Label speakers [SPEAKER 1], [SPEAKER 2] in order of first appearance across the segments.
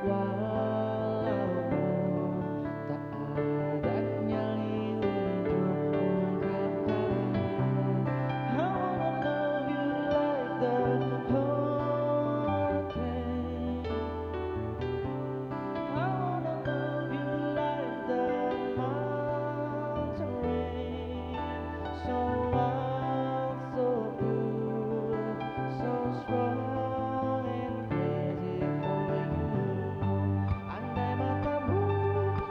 [SPEAKER 1] Walaupun tak ada nyali untuk ungkapkan, I wanna love you like the hurricane. I wanna love you like the mountain rain. So wild, so good, so strong and crazy for you. Andai matamu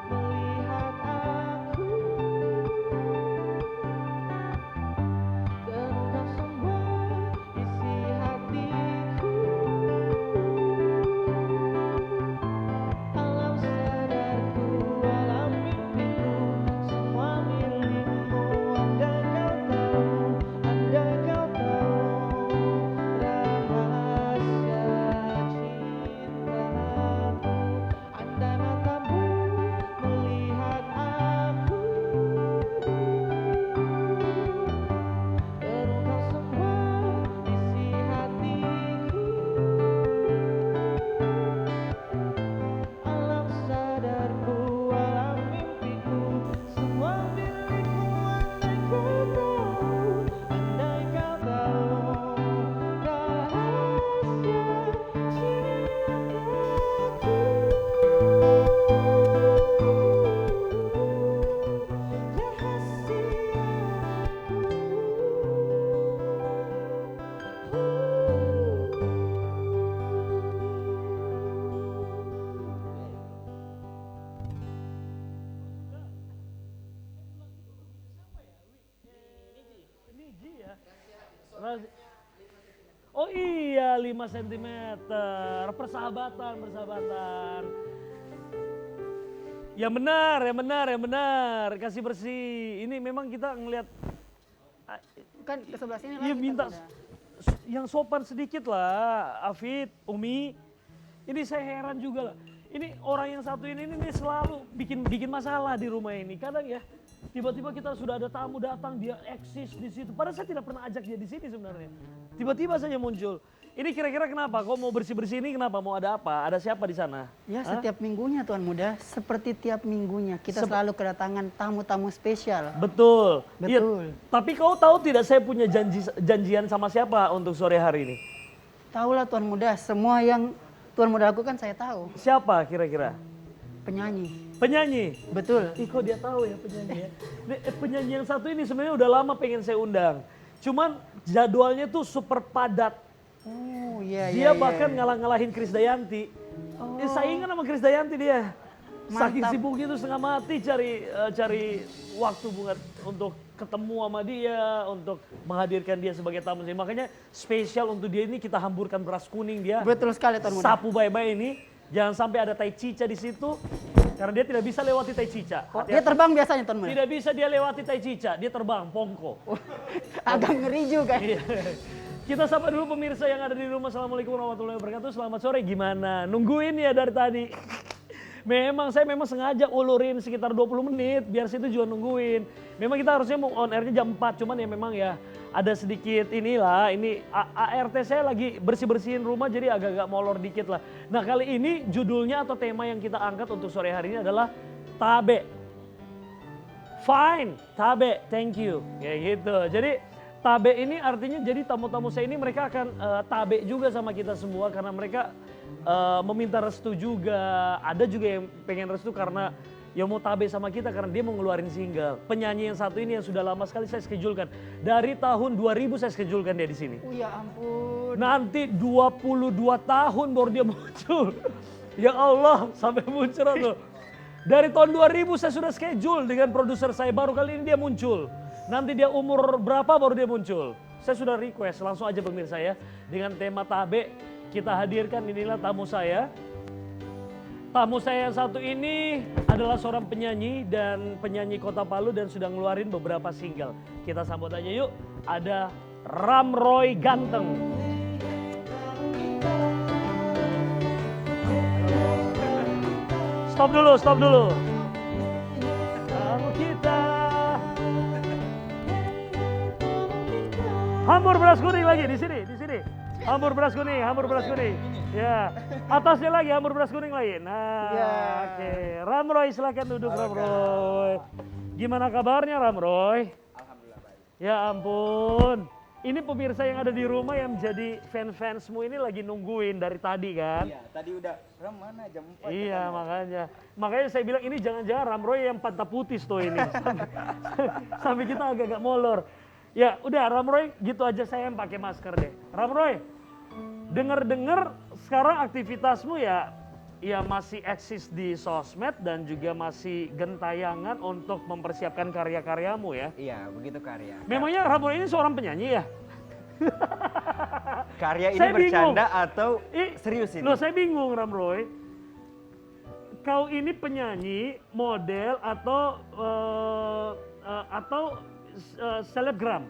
[SPEAKER 1] melihat aku, terungkap semua isi hatiku. Alam sadarku, alam mimpiku, semua milikmu. Andai kau tahu rahasia cintaku. Andai matamu melihat aku, terungkap semua isi hatiku. Alam sadarku, alam mimpiku, semua milikmu. Andai kau tahu rahasia
[SPEAKER 2] Ini G ya? Oh iya, 5 cm. Persahabatan. Yang benar. Kasih bersih. Ini memang kita ngelihat
[SPEAKER 3] Kan ke sebelah sini
[SPEAKER 2] iya
[SPEAKER 3] lagi.
[SPEAKER 2] minta
[SPEAKER 3] Tuan Muda.
[SPEAKER 2] yang sopan sedikit lah, Afid, Umi. Ini saya heran juga lah. Ini orang yang satu ini selalu bikin masalah di rumah ini. Kadang ya, tiba-tiba kita sudah ada tamu datang, dia eksis di situ. Padahal saya tidak pernah ajak dia di sini sebenarnya. Tiba-tiba saja muncul. Ini kira-kira kenapa? Kok mau bersih-bersih ini kenapa? Mau ada apa? Ada siapa di sana?
[SPEAKER 3] Ya
[SPEAKER 2] Hah?
[SPEAKER 3] setiap minggunya Tuan Muda, seperti tiap minggunya kita selalu kedatangan tamu-tamu spesial.
[SPEAKER 2] Betul. Iya,
[SPEAKER 3] Betul.
[SPEAKER 2] tapi kau tahu tidak saya punya janjian sama siapa untuk sore hari ini?
[SPEAKER 3] Tahulah Tuan Muda, semua yang Tuan Muda lakukan saya tahu.
[SPEAKER 2] Siapa kira-kira?
[SPEAKER 3] Penyanyi.
[SPEAKER 2] Penyanyi.
[SPEAKER 3] Betul.
[SPEAKER 2] Ih kok dia tahu ya penyanyi ya? Penyanyi yang satu ini sebenarnya udah lama pengen saya undang. Cuman jadwalnya tuh super padat.
[SPEAKER 3] Oh iya
[SPEAKER 2] Dia
[SPEAKER 3] iya.
[SPEAKER 2] bahkan
[SPEAKER 3] iya.
[SPEAKER 2] ngalah-ngalahin Krisdayanti.
[SPEAKER 3] Oh.
[SPEAKER 2] Saingan sama Krisdayanti dia. Saking
[SPEAKER 3] Mantap.
[SPEAKER 2] sibuknya tuh setengah mati cari waktu untuk ketemu sama dia, untuk menghadirkan dia sebagai tamu. Makanya spesial untuk dia ini kita hamburkan beras kuning dia.
[SPEAKER 3] Betul sekali Tuan Muda.
[SPEAKER 2] Sapu bye-bye ini. Jangan sampai ada tai cica di situ. Karena dia tidak bisa lewati tai cica.
[SPEAKER 3] Oh, dia terbang biasanya Tuan Muda.
[SPEAKER 2] Tidak bisa dia lewati tai cica, dia terbang, pongko.
[SPEAKER 3] Agak ngeri juga.
[SPEAKER 2] Iya. Kita sapa dulu pemirsa yang ada di rumah. Assalamualaikum warahmatullahi wabarakatuh. Selamat sore, gimana? Nungguin ya dari tadi. Saya memang sengaja ulurin sekitar 20 menit biar situ juga nungguin. Memang kita harusnya mau on airnya jam 4, cuman ya memang ya ada sedikit inilah, ini ART saya lagi bersih-bersihin rumah jadi agak-agak molor dikit lah. Nah kali ini judulnya atau tema yang kita angkat untuk sore hari ini adalah Tabe. Fine, Tabe, thank you. Kayak gitu. Jadi Tabe ini artinya jadi tamu-tamu saya ini mereka akan tabe juga sama kita semua karena mereka meminta restu juga. Ada juga yang pengen restu karena yang mau tabe sama kita karena dia mau ngeluarin single. Penyanyi yang satu ini yang sudah lama sekali saya schedulekan. Dari tahun 2000 saya schedulekan dia di sini.
[SPEAKER 3] Oh ya ampun.
[SPEAKER 2] Nanti 22 tahun baru dia muncul. Ya Allah, sampai muncul tuh. Dari tahun 2000 saya sudah schedule dengan produser saya, baru kali ini dia muncul. Nanti dia umur berapa baru dia muncul. Saya sudah request, langsung aja pemirsa ya. Dengan tema Tabe, kita hadirkan inilah tamu saya. Tamu saya yang satu ini adalah seorang penyanyi dan penyanyi Kota Palu dan sudah ngeluarin beberapa single. Kita sambut aja yuk, ada Ramroy Ganteng. Stop dulu. Kamu kita. Hambur beras kuning lagi di sini. Hambur beras kuning. Ya, atasnya lagi hamburger beras kuning lagi. Nah,
[SPEAKER 3] Ya.
[SPEAKER 2] oke. Ramroy silakan duduk Ramroy. Gimana kabarnya Ramroy?
[SPEAKER 4] Alhamdulillah baik.
[SPEAKER 2] Ya ampun. Ini pemirsa yang ada di rumah yang menjadi fans-fansmu ini lagi nungguin dari tadi kan?
[SPEAKER 4] Iya, tadi udah Ram mana jam 4.
[SPEAKER 2] Iya makanya. Makanya saya bilang ini jangan-jangan Ramroy yang pantat putis tuh ini. Sampai kita agak-agak molor. Ya udah Ramroy gitu aja saya yang pakai masker deh. Ramroy, dengar-dengar sekarang aktivitasmu ya masih eksis di sosmed dan juga masih gentayangan untuk mempersiapkan karya-karyamu ya.
[SPEAKER 4] Iya, begitu karya.
[SPEAKER 2] Memangnya Ramroy ini seorang penyanyi ya?
[SPEAKER 4] Karya ini
[SPEAKER 2] Saya bingung.
[SPEAKER 4] bercanda atau serius ini?
[SPEAKER 2] Loh saya bingung Ramroy. Kau ini penyanyi, model selebgram?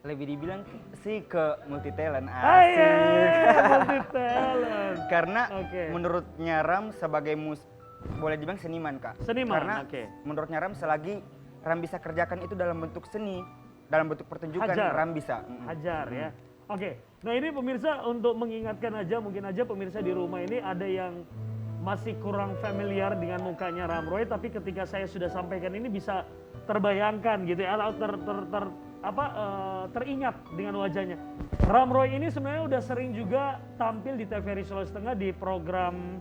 [SPEAKER 4] Lebih dibilang sih ke multi talent.
[SPEAKER 2] Iya, multi talent.
[SPEAKER 4] Karena
[SPEAKER 2] Oke.
[SPEAKER 4] menurutnya Ram sebagai boleh dibilang seniman Kak.
[SPEAKER 2] Seniman,
[SPEAKER 4] Karena
[SPEAKER 2] oke.
[SPEAKER 4] menurutnya Ram selagi Ram bisa kerjakan itu dalam bentuk seni, dalam bentuk pertunjukan,
[SPEAKER 2] Hajar.
[SPEAKER 4] Ram bisa.
[SPEAKER 2] Hajar ya. Oke, nah ini pemirsa untuk mengingatkan aja, mungkin aja pemirsa di rumah ini ada yang masih kurang familiar dengan mukanya Ramroy, tapi ketika saya sudah sampaikan ini bisa terbayangkan gitu ya, atau teringat dengan wajahnya. Ramroy ini sebenarnya udah sering juga tampil di TVRI Sulawesi Tengah di program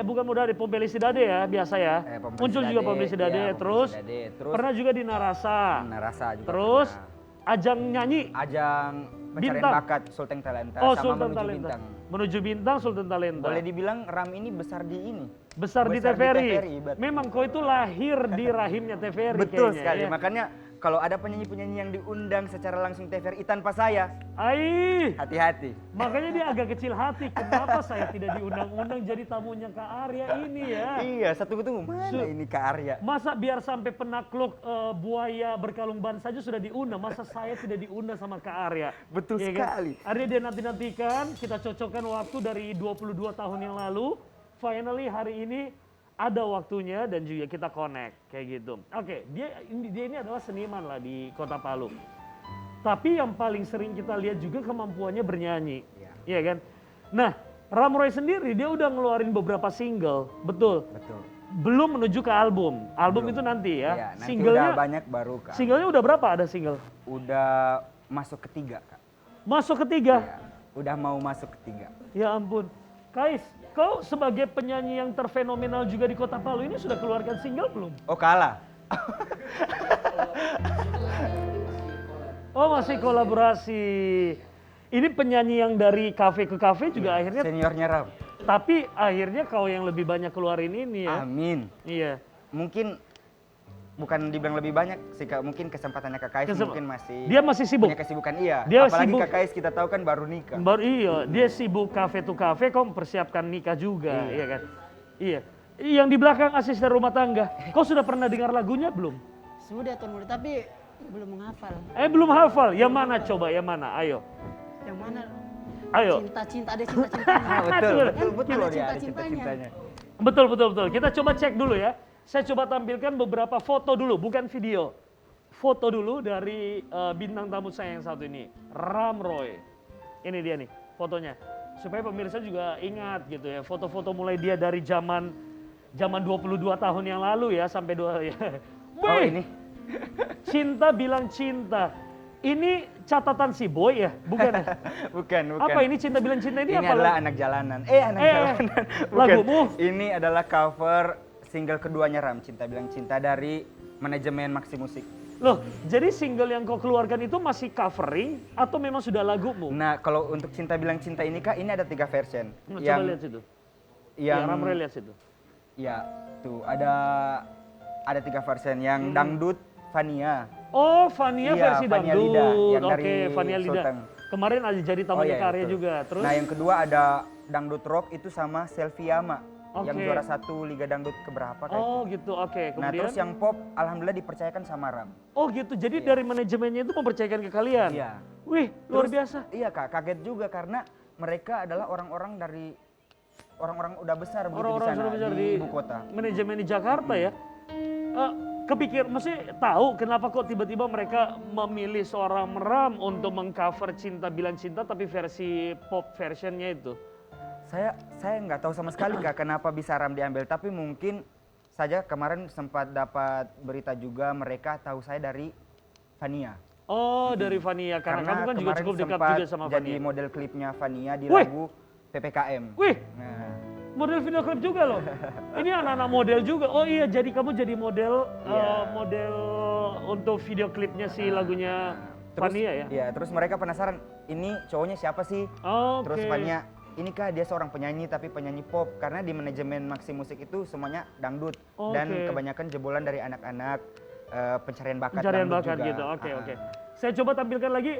[SPEAKER 2] bukan Moda di Pompeli Sidade ya biasa ya.
[SPEAKER 4] Pompeli
[SPEAKER 2] Muncul juga
[SPEAKER 4] Sidade,
[SPEAKER 2] Pompeli Sidade,
[SPEAKER 4] iya,
[SPEAKER 2] terus
[SPEAKER 4] Pompeli Sidade, terus
[SPEAKER 2] pernah juga di Narasa.
[SPEAKER 4] Narasa juga
[SPEAKER 2] Terus
[SPEAKER 4] pernah.
[SPEAKER 2] ajang nyanyi.
[SPEAKER 4] Ajang pencarian
[SPEAKER 2] Bintang.
[SPEAKER 4] bakat Sultan Talenta
[SPEAKER 2] Oh,
[SPEAKER 4] sama
[SPEAKER 2] Sultan
[SPEAKER 4] Menuju
[SPEAKER 2] Talenta.
[SPEAKER 4] Bintang.
[SPEAKER 2] Menuju Bintang Sultan Talenta.
[SPEAKER 4] Boleh dibilang Ram ini besar di ini.
[SPEAKER 2] Besar di
[SPEAKER 4] besar di
[SPEAKER 2] TVRI.
[SPEAKER 4] TVRI, betul.
[SPEAKER 2] Memang kau itu lahir di rahimnya TVRI
[SPEAKER 4] Betul
[SPEAKER 2] kayaknya,
[SPEAKER 4] sekali.
[SPEAKER 2] ya.
[SPEAKER 4] Makanya kalau ada penyanyi-penyanyi yang diundang secara langsung TVRI tanpa saya,
[SPEAKER 2] Ai,
[SPEAKER 4] hati-hati.
[SPEAKER 2] makanya dia agak kecil hati. Kenapa saya tidak diundang-undang jadi tamunya Kak Arya ini ya?
[SPEAKER 4] Iya, satu ketemu mana ini Kak Arya?
[SPEAKER 2] Masa biar sampai penakluk buaya berkalung ban saja sudah diundang, masa saya tidak diundang sama Kak Arya?
[SPEAKER 4] Betul
[SPEAKER 2] Iya kan?
[SPEAKER 4] sekali.
[SPEAKER 2] Arya dia nanti-nantikan, kita cocokkan waktu dari 22 tahun yang lalu. Finally hari ini ada waktunya dan juga kita connect kayak gitu. Oke, dia ini adalah seniman lah di Kota Palu. Tapi yang paling sering kita lihat juga kemampuannya bernyanyi.
[SPEAKER 4] Iya.
[SPEAKER 2] Iya kan? Nah, Ramroy sendiri dia udah ngeluarin beberapa single, betul.
[SPEAKER 4] Betul.
[SPEAKER 2] Belum menuju ke album. Album
[SPEAKER 4] Belum.
[SPEAKER 2] itu nanti ya.
[SPEAKER 4] Iya, nanti
[SPEAKER 2] Singlenya
[SPEAKER 4] udah banyak baru Kak.
[SPEAKER 2] Singlenya udah berapa ada single?
[SPEAKER 4] Udah masuk ketiga Kak.
[SPEAKER 2] Masuk ketiga.
[SPEAKER 4] Iya, udah mau masuk ketiga.
[SPEAKER 2] Ya ampun. Kais, kau sebagai penyanyi yang terfenomenal juga di Kota Palu ini sudah keluarkan single belum?
[SPEAKER 4] Oh kalah.
[SPEAKER 2] Oh masih kolaborasi. Ini penyanyi yang dari kafe ke kafe juga akhirnya,
[SPEAKER 4] Seniornya Ram.
[SPEAKER 2] tapi akhirnya kau yang lebih banyak keluarin ini ya.
[SPEAKER 4] Amin.
[SPEAKER 2] Iya.
[SPEAKER 4] Mungkin bukan dibilang lebih banyak sih Kak, mungkin kesempatannya Kak Kais mungkin masih
[SPEAKER 2] Dia masih sibuk.
[SPEAKER 4] punya kesibukan iya.
[SPEAKER 2] Dia
[SPEAKER 4] Apalagi
[SPEAKER 2] sibuk.
[SPEAKER 4] Kak Kais kita tahu kan baru nikah.
[SPEAKER 2] Baru iya, dia sibuk kafe to kafe, kau mempersiapkan nikah juga, iya kan? Iya. Yang di belakang asisten rumah tangga. Kau sudah pernah dengar lagunya belum?
[SPEAKER 3] Sudah Tuan Muda, tapi belum menghafal.
[SPEAKER 2] Belum hafal. Yang mana coba? Yang mana? Ayo.
[SPEAKER 3] Yang mana?
[SPEAKER 2] Ayo.
[SPEAKER 3] Cinta-cinta, ada cinta-cintanya.
[SPEAKER 4] Ah, betul, betul, betul
[SPEAKER 3] Ada
[SPEAKER 4] loh dia ada
[SPEAKER 3] cinta-cintanya.
[SPEAKER 4] cinta-cintanya.
[SPEAKER 2] Betul, betul, betul. Kita coba cek dulu ya. Saya coba tampilkan beberapa foto dulu, bukan video. Foto dulu dari bintang tamu saya yang satu ini, Ramroy. Ini dia nih fotonya. Supaya pemirsa juga ingat gitu ya, foto-foto mulai dia dari zaman 22 tahun yang lalu ya sampai ya.
[SPEAKER 4] Oh
[SPEAKER 2] Wih,
[SPEAKER 4] ini
[SPEAKER 2] cinta bilang cinta. Ini catatan si Boy ya, bukan ya?
[SPEAKER 4] bukan.
[SPEAKER 2] Apa ini cinta bilang cinta ini,
[SPEAKER 4] Ini
[SPEAKER 2] apa?
[SPEAKER 4] adalah anak jalanan. Anak jalanan. Bukan.
[SPEAKER 2] lagumu?
[SPEAKER 4] Ini adalah cover single keduanya Ram, Cinta Bilang Cinta dari manajemen Maxi Musik.
[SPEAKER 2] Loh, jadi single yang kau keluarkan itu masih covering atau memang sudah lagumu?
[SPEAKER 4] Nah, kalau untuk Cinta Bilang Cinta ini Kak, ini ada 3 version.
[SPEAKER 2] Coba lihat situ.
[SPEAKER 4] yang
[SPEAKER 2] Ya, Ramroy lihat situ.
[SPEAKER 4] ya tuh ada 3 version yang dangdut Fania.
[SPEAKER 2] Oh, Fania
[SPEAKER 4] Iya,
[SPEAKER 2] versi
[SPEAKER 4] Fania
[SPEAKER 2] dangdut.
[SPEAKER 4] Lida, yang
[SPEAKER 2] Oke,
[SPEAKER 4] dari
[SPEAKER 2] Fania Lida.
[SPEAKER 4] Sulteng.
[SPEAKER 2] Kemarin ada jadi tamunya
[SPEAKER 4] iya,
[SPEAKER 2] karya
[SPEAKER 4] betul.
[SPEAKER 2] juga. Terus
[SPEAKER 4] Nah, yang kedua ada dangdut rock itu sama Selviama yang
[SPEAKER 2] Oke.
[SPEAKER 4] juara 1 Liga Dangdut keberapa kayak
[SPEAKER 2] oh gitu, oke.
[SPEAKER 4] Nah,
[SPEAKER 2] Kemudian
[SPEAKER 4] terus yang pop alhamdulillah dipercayakan sama Ram.
[SPEAKER 2] oh gitu. Jadi dari manajemennya itu mempercayakan ke kalian.
[SPEAKER 4] Iya.
[SPEAKER 2] Wih, luar
[SPEAKER 4] Terus,
[SPEAKER 2] biasa.
[SPEAKER 4] Iya Kak, kaget juga karena mereka adalah orang-orang udah besar begitu di
[SPEAKER 2] Orang-orang
[SPEAKER 4] sana
[SPEAKER 2] sudah besar
[SPEAKER 4] di ibu kota.
[SPEAKER 2] Manajemen di Jakarta ya. Kepikir, maksudnya tahu kenapa kok tiba-tiba mereka memilih seorang Ram untuk mengcover Cinta Bilang Cinta tapi versi pop versionnya itu?
[SPEAKER 4] Saya nggak tahu sama sekali Kak kenapa bisa Ram diambil, tapi mungkin saja kemarin sempat dapat berita juga mereka tahu saya dari Vania.
[SPEAKER 2] Oh, dari Vania karena kamu kan juga
[SPEAKER 4] kemarin
[SPEAKER 2] cukup dekat
[SPEAKER 4] sempat
[SPEAKER 2] juga sama
[SPEAKER 4] jadi
[SPEAKER 2] Vania.
[SPEAKER 4] model klipnya Vania di
[SPEAKER 2] Wih!
[SPEAKER 4] lagu PPKM.
[SPEAKER 2] Wih,
[SPEAKER 4] Nah,
[SPEAKER 2] model video klip juga loh. Ini anak-anak model juga. Oh iya, jadi kamu jadi model
[SPEAKER 4] Iya.
[SPEAKER 2] model untuk video klipnya si lagunya Vania ya?
[SPEAKER 4] Iya, terus mereka penasaran ini cowoknya siapa sih?
[SPEAKER 2] Oke.
[SPEAKER 4] Terus Vania, ini kah dia seorang penyanyi tapi penyanyi pop karena di manajemen Maxi Musik itu semuanya dangdut dan
[SPEAKER 2] Oke.
[SPEAKER 4] kebanyakan jebolan dari anak-anak pencarian bakat
[SPEAKER 2] Pencarian
[SPEAKER 4] dangdut
[SPEAKER 2] bakat
[SPEAKER 4] juga.
[SPEAKER 2] gitu. Oke,
[SPEAKER 4] Ah,
[SPEAKER 2] oke. Saya coba tampilkan lagi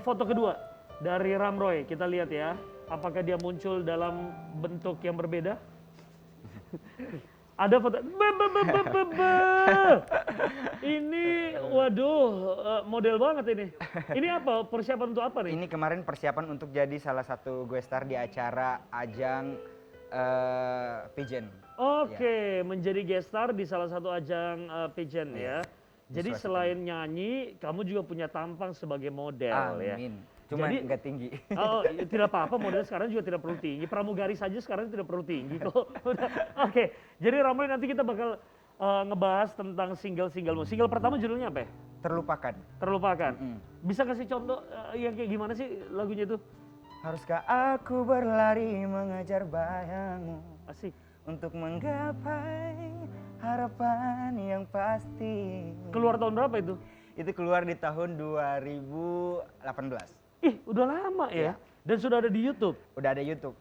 [SPEAKER 2] foto kedua dari Ramroy. Kita lihat ya, apakah dia muncul dalam bentuk yang berbeda? Ada foto. Ini, waduh, model banget ini. Ini apa? Persiapan untuk apa nih?
[SPEAKER 4] Ini kemarin persiapan untuk jadi salah satu gue star di acara ajang pageant.
[SPEAKER 2] Oke, menjadi guest star di salah satu ajang pageant ya. Jadi
[SPEAKER 4] Sesuai
[SPEAKER 2] selain nyanyi, kamu juga punya tampang sebagai model ya.
[SPEAKER 4] Amin. Cuma
[SPEAKER 2] Jadi-
[SPEAKER 4] nggak tinggi.
[SPEAKER 2] Oh, tidak apa-apa, model sekarang juga tidak perlu tinggi. Pramugari saja sekarang tidak perlu tinggi kok. Udah. Oke, jadi Ramli nanti kita bakal ngebahas tentang single-singlemu. Single pertama judulnya apa ya?
[SPEAKER 4] Terlupakan.
[SPEAKER 2] Terlupakan.
[SPEAKER 4] Mm.
[SPEAKER 2] Bisa kasih contoh yang kayak gimana sih lagunya itu?
[SPEAKER 4] Haruskah aku berlari mengejar bayangmu
[SPEAKER 2] Asik.
[SPEAKER 4] untuk menggapai harapan yang pasti.
[SPEAKER 2] Keluar tahun berapa itu?
[SPEAKER 4] Itu keluar di tahun 2018.
[SPEAKER 2] Ih, udah lama ya. Dan sudah ada di YouTube.
[SPEAKER 4] Udah ada YouTube.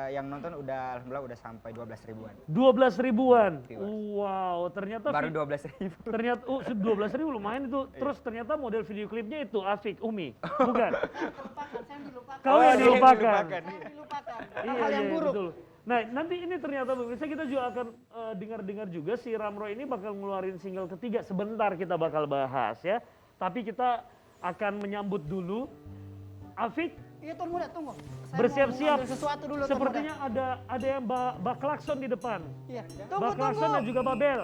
[SPEAKER 4] Yang nonton udah alhamdulillah udah sampai 12 ribuan.
[SPEAKER 2] 12 ribuan.
[SPEAKER 4] Viewers.
[SPEAKER 2] Wow, ternyata
[SPEAKER 4] Baru 12 ribu.
[SPEAKER 2] ternyata 12 ribu lumayan itu. Terus ternyata model video klipnya itu Afik, Umi. Bukan.
[SPEAKER 3] Saya yang dilupakan.
[SPEAKER 2] Kau yang
[SPEAKER 4] dia yang
[SPEAKER 2] dilupakan.
[SPEAKER 3] Saya yang dilupakan.
[SPEAKER 2] Iya,
[SPEAKER 3] Hal yang
[SPEAKER 2] iya,
[SPEAKER 3] buruk.
[SPEAKER 2] betul. Nah, nanti ini ternyata pemirsa kita juga akan dengar-dengar juga si Ramroy ini bakal ngeluarin single ketiga. Sebentar kita bakal bahas ya. Tapi kita akan menyambut dulu Afik.
[SPEAKER 3] Iya Tuan Muda, tunggu. Saya
[SPEAKER 2] Bersiap-siap.
[SPEAKER 3] mau ambil sesuatu dulu Tuan
[SPEAKER 2] Sepertinya ada yang bak klakson di depan.
[SPEAKER 3] Muda. Iya. Tunggu,
[SPEAKER 2] Bak klakson dan
[SPEAKER 3] tunggu.
[SPEAKER 2] juga babel.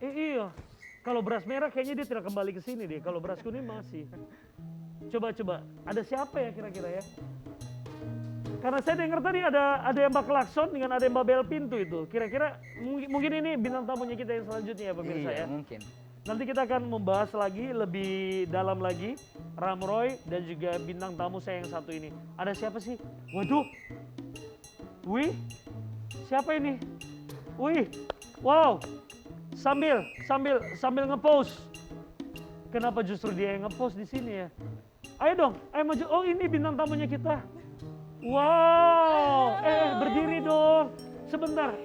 [SPEAKER 2] Iya. Kalau beras merah kayaknya dia tidak kembali ke sini deh. Kalau beras kuning masih. Coba. Ada siapa ya kira-kira ya? Karena saya dengar tadi ada yang bak klakson dengan ada yang babel pintu itu. Kira-kira mungkin ini bintang tamunya kita yang selanjutnya ya pemirsa
[SPEAKER 4] Iya,
[SPEAKER 2] ya.
[SPEAKER 4] mungkin.
[SPEAKER 2] Nanti kita akan membahas lagi lebih dalam lagi Ramroy dan juga bintang tamu saya yang satu ini. Ada siapa sih? Waduh. Wih. Siapa ini? Wih. Wow. Sambil ngepost. Kenapa justru dia yang ngepost di sini ya? Ayo dong, ayo maju. Oh, ini bintang tamunya kita. Wow. Berdiri dong. Sebentar.